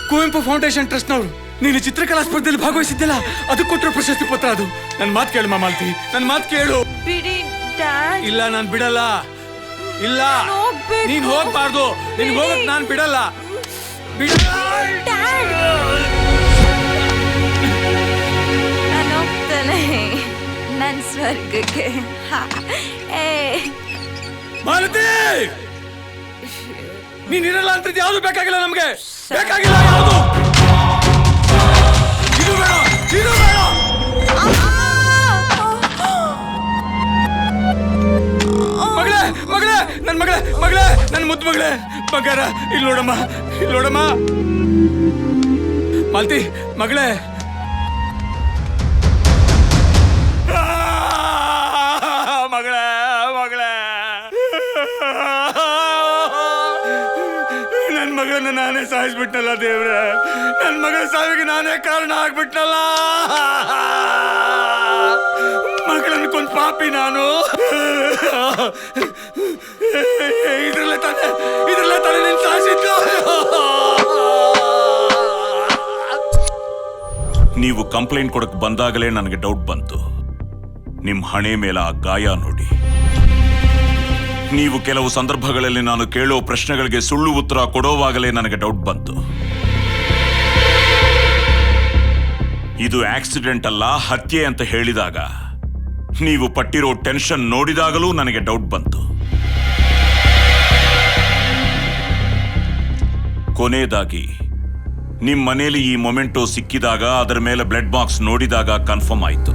ಕುವೆಂಪು ಫೌಂಡೇಶನ್ ಟ್ರಸ್ಟ್ನವರು ನೀನು ಚಿತ್ರಕಲಾ ಸ್ಪರ್ಧೆಯಲ್ಲಿ ಭಾಗವಹಿಸಿದ್ದಲ್ಲ, ಅದಕ್ಕೆ ಕೊಟ್ಟಿರೋ ಪ್ರಶಸ್ತಿ ಪತ್ರ ಅದು. ನನ್ನ ಮಾತು ಕೇಳು ಮಾಲ್ತಿ, ನನ್ನ ಮಾತು ಕೇಳು. ಬಿಡಿ ಡ್ಯಾಡ್. ಇಲ್ಲ, ನಾನು ಬಿಡಲ್ಲ. ಇಲ್ಲ, ನೀನ್ ಹೋಗ್ಬಾರ್ದು. ನಿನ್ ಹೋಗಕ್ ನಾನು ಬಿಡಲ್ಲ. ನಾನು ಹೋಗ್ತಾನೆ ನನ್ನ ಸ್ವರ್ಗಕ್ಕೆ. ಮಾಲತಿ, ನೀನ್ ಇರಲ್ಲ ಅಂತ ಯಾವ್ದು ಬೇಕಾಗಿಲ್ಲ ನಮ್ಗೆ. ಬೇಕಾಗಿಲ್ಲ ಯಾವ್ದು. ಇದು ಬೇಡ, ಇದು ಬೇಡ. ಮಗಳೇ, ಮಗಳೇ, ನನ್ ಮಗಳೇ, ಮಗಳೇ, ನನ್ ಮುದ್ದು ಮಗಳೇ, ಬಂಗಾರ, ಇಲ್ಲಿ ನೋಡಮ್ಮ, ಇಲ್ಲಿ ನೋಡಮ್ಮ. ಮಾಲ್ತಿ, ಮಗಳೇ. ಮಗಳೇ, ಮಗಳೇ, ನನ್ ಮಗಳನ್ನ ನಾನೇ ಸಾಯಿಸ್ಬಿಟ್ನಲ್ಲ ದೇವ್ರೆ. ನನ್ ಮಗಳ ಸಾವಿಗೆ ನಾನೇ ಕಾರಣ ಆಗ್ಬಿಟ್ನಲ್ಲ. ಮಗಳನ್ನ ಕೊಂದ್ ಪಾಪಿ ನಾನು. ಇದ್ರಲ್ಲೇ ತಾನೇ ನಿನ್ ಸಾಯಿಸಿದ್ದು. ನೀವು ಕಂಪ್ಲೇಂಟ್ ಕೊಡಕ್ ಬಂದಾಗಲೇ ನನಗೆ ಡೌಟ್ ಬಂತು. ನಿಮ್ ಹಣೆ ಮೇಲೆ ಆ ಗಾಯ ನೋಡಿ. ನೀವು ಕೆಲವು ಸಂದರ್ಭಗಳಲ್ಲಿ ನಾನು ಕೇಳೋ ಪ್ರಶ್ನೆಗಳಿಗೆ ಸುಳ್ಳು ಉತ್ತರ ಕೊಡೋವಾಗಲೇ ನನಗೆ ಡೌಟ್ ಬಂತು. ಇದು ಆಕ್ಸಿಡೆಂಟ್ ಅಲ್ಲ, ಹತ್ಯೆ ಅಂತ ಹೇಳಿದಾಗ, ನೀವು ಪಟ್ಟಿರೋ ಟೆನ್ಷನ್ ನೋಡಿದಾಗಲೂ ನನಗೆ ಡೌಟ್ ಬಂತು. ಕೊನೆಯದಾಗಿ ನಿಮ್ ಮನೇಲಿ ಈ ಮೊಮೆಂಟೋ ಸಿಕ್ಕಿದಾಗ, ಅದರ ಮೇಲೆ ಬ್ಲಡ್ ಬಾಕ್ಸ್ ನೋಡಿದಾಗ ಕನ್ಫರ್ಮ್ ಆಯ್ತು,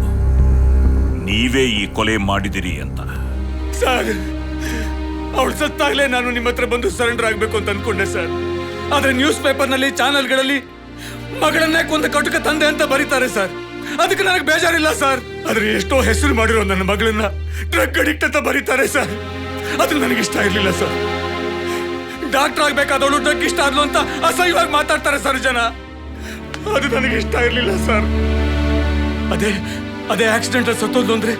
ನೀವೇ ಈ ಕೊಲೆ ಮಾಡಿದಿರಿ ಅಂತ. ಸರ್, ಅವಳು ಸತ್ತಾಗ್ಲೇ ನಾನು ನಿಮ್ಮ ಹತ್ರ ಬಂದು ಸರೆಂಡರ್ ಆಗ್ಬೇಕು ಅಂತ ಅನ್ಕೊಂಡೆ ಸರ್. ಆದ್ರೆ ನ್ಯೂಸ್ ಪೇಪರ್ನಲ್ಲಿ, ಚಾನೆಲ್ಗಳಲ್ಲಿ ಮಗಳನ್ನೇ ಕೊಂದ ಕಟುಕ ತಂದೆ ಅಂತ ಬರೀತಾರೆ ಸರ್. ಅದಕ್ಕೆ ನನಗೆ ಬೇಜಾರಿಲ್ಲ ಸರ್. ಆದ್ರೆ ಎಷ್ಟೋ ಹೆಸರು ಮಾಡಿರೋ ನನ್ನ ಮಗಳನ್ನ ಡ್ರಗ್ ಅಡಿಕ್ಟ್ ಅಂತ ಬರೀತಾರೆ ಸರ್. ಅದು ನನಗೆ ಇಷ್ಟ ಇರ್ಲಿಲ್ಲ ಸರ್. ಡಾಕ್ಟರ್ ಆಗ್ಬೇಕಾದವಳು ಡ್ರಗ್ ಇಷ್ಟ ಆದ್ಲು ಅಂತ ಅಸಹ್ಯವಾಗಿ ಮಾತಾಡ್ತಾರೆ ಸರ್ ಜನ. ಅದು ನನಗೆ ಇಷ್ಟ ಇರ್ಲಿಲ್ಲ ಸರ್. ಅದೇ ಆಕ್ಸಿಡೆಂಟ್ ಅಲ್ಲಿ ಸತ್ತೋದು ಅಂದ್ರೆ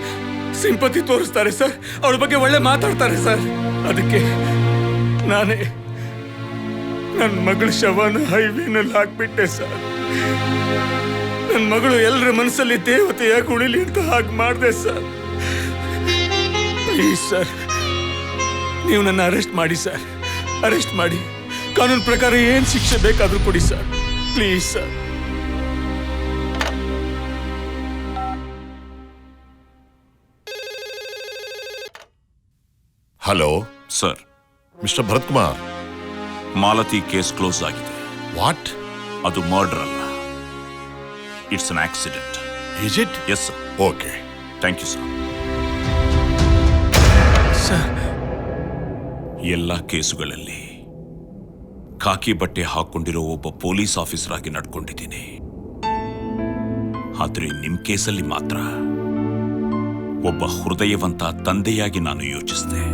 ಸಿಂಪತಿ ತೋರಿಸ್ತಾರೆ ಸರ್, ಅವಳ ಬಗ್ಗೆ ಒಳ್ಳೆ ಮಾತಾಡ್ತಾರೆ ಸರ್. ಅದಕ್ಕೆ ನಾನೇ ನನ್ನ ಮಗಳ ಶವನ ಹೈವೇನಲ್ಲಿ ಹಾಕ್ಬಿಟ್ಟೆ ಸರ್. ನನ್ನ ಮಗಳು ಎಲ್ಲರ ಮನಸ್ಸಲ್ಲಿ ದೇವತೆಯಾಗಿ ಉಳಿಲಿ ಅಂತ ಹಾಗೆ ಮಾಡಿದೆ ಸರ್. ಪ್ಲೀಸ್ ಸರ್, ನೀವು ನನ್ನ ಅರೆಸ್ಟ್ ಮಾಡಿ ಸರ್. ಅರೆಸ್ಟ್ ಮಾಡಿ, ಕಾನೂನು ಪ್ರಕಾರ ಏನ್ ಶಿಕ್ಷೆ ಬೇಕಾದ್ರೂ ಕೊಡಿ sir. Please sir. Hello sir. Mister Bharath Kumar, Malathi case close ಆಗಿದೆ. ವಾಟ್? ಅದು ಮರ್ಡರ್ ಅಲ್ಲ, it's an accident. Is it? Yes sir. Okay, thank you sir. ಎಲ್ಲ ಕೇಸುಗಳಲ್ಲಿ ಖಾಕಿ ಬಟ್ಟೆ ಹಾಕೊಂಡಿರೋ ಒಬ್ಬ ಪೊಲೀಸ್ ಆಫೀಸರ್ ಆಗಿ ನಡ್ಕೊಂಡಿದ್ದೀನಿ. ಆದ್ರೆ ನಿಮ್ ಕೇಸಲ್ಲಿ ಮಾತ್ರ ಒಬ್ಬ ಹೃದಯವಂತ ತಂದೆಯಾಗಿ ನಾನು ಯೋಚಿಸಿದೆ.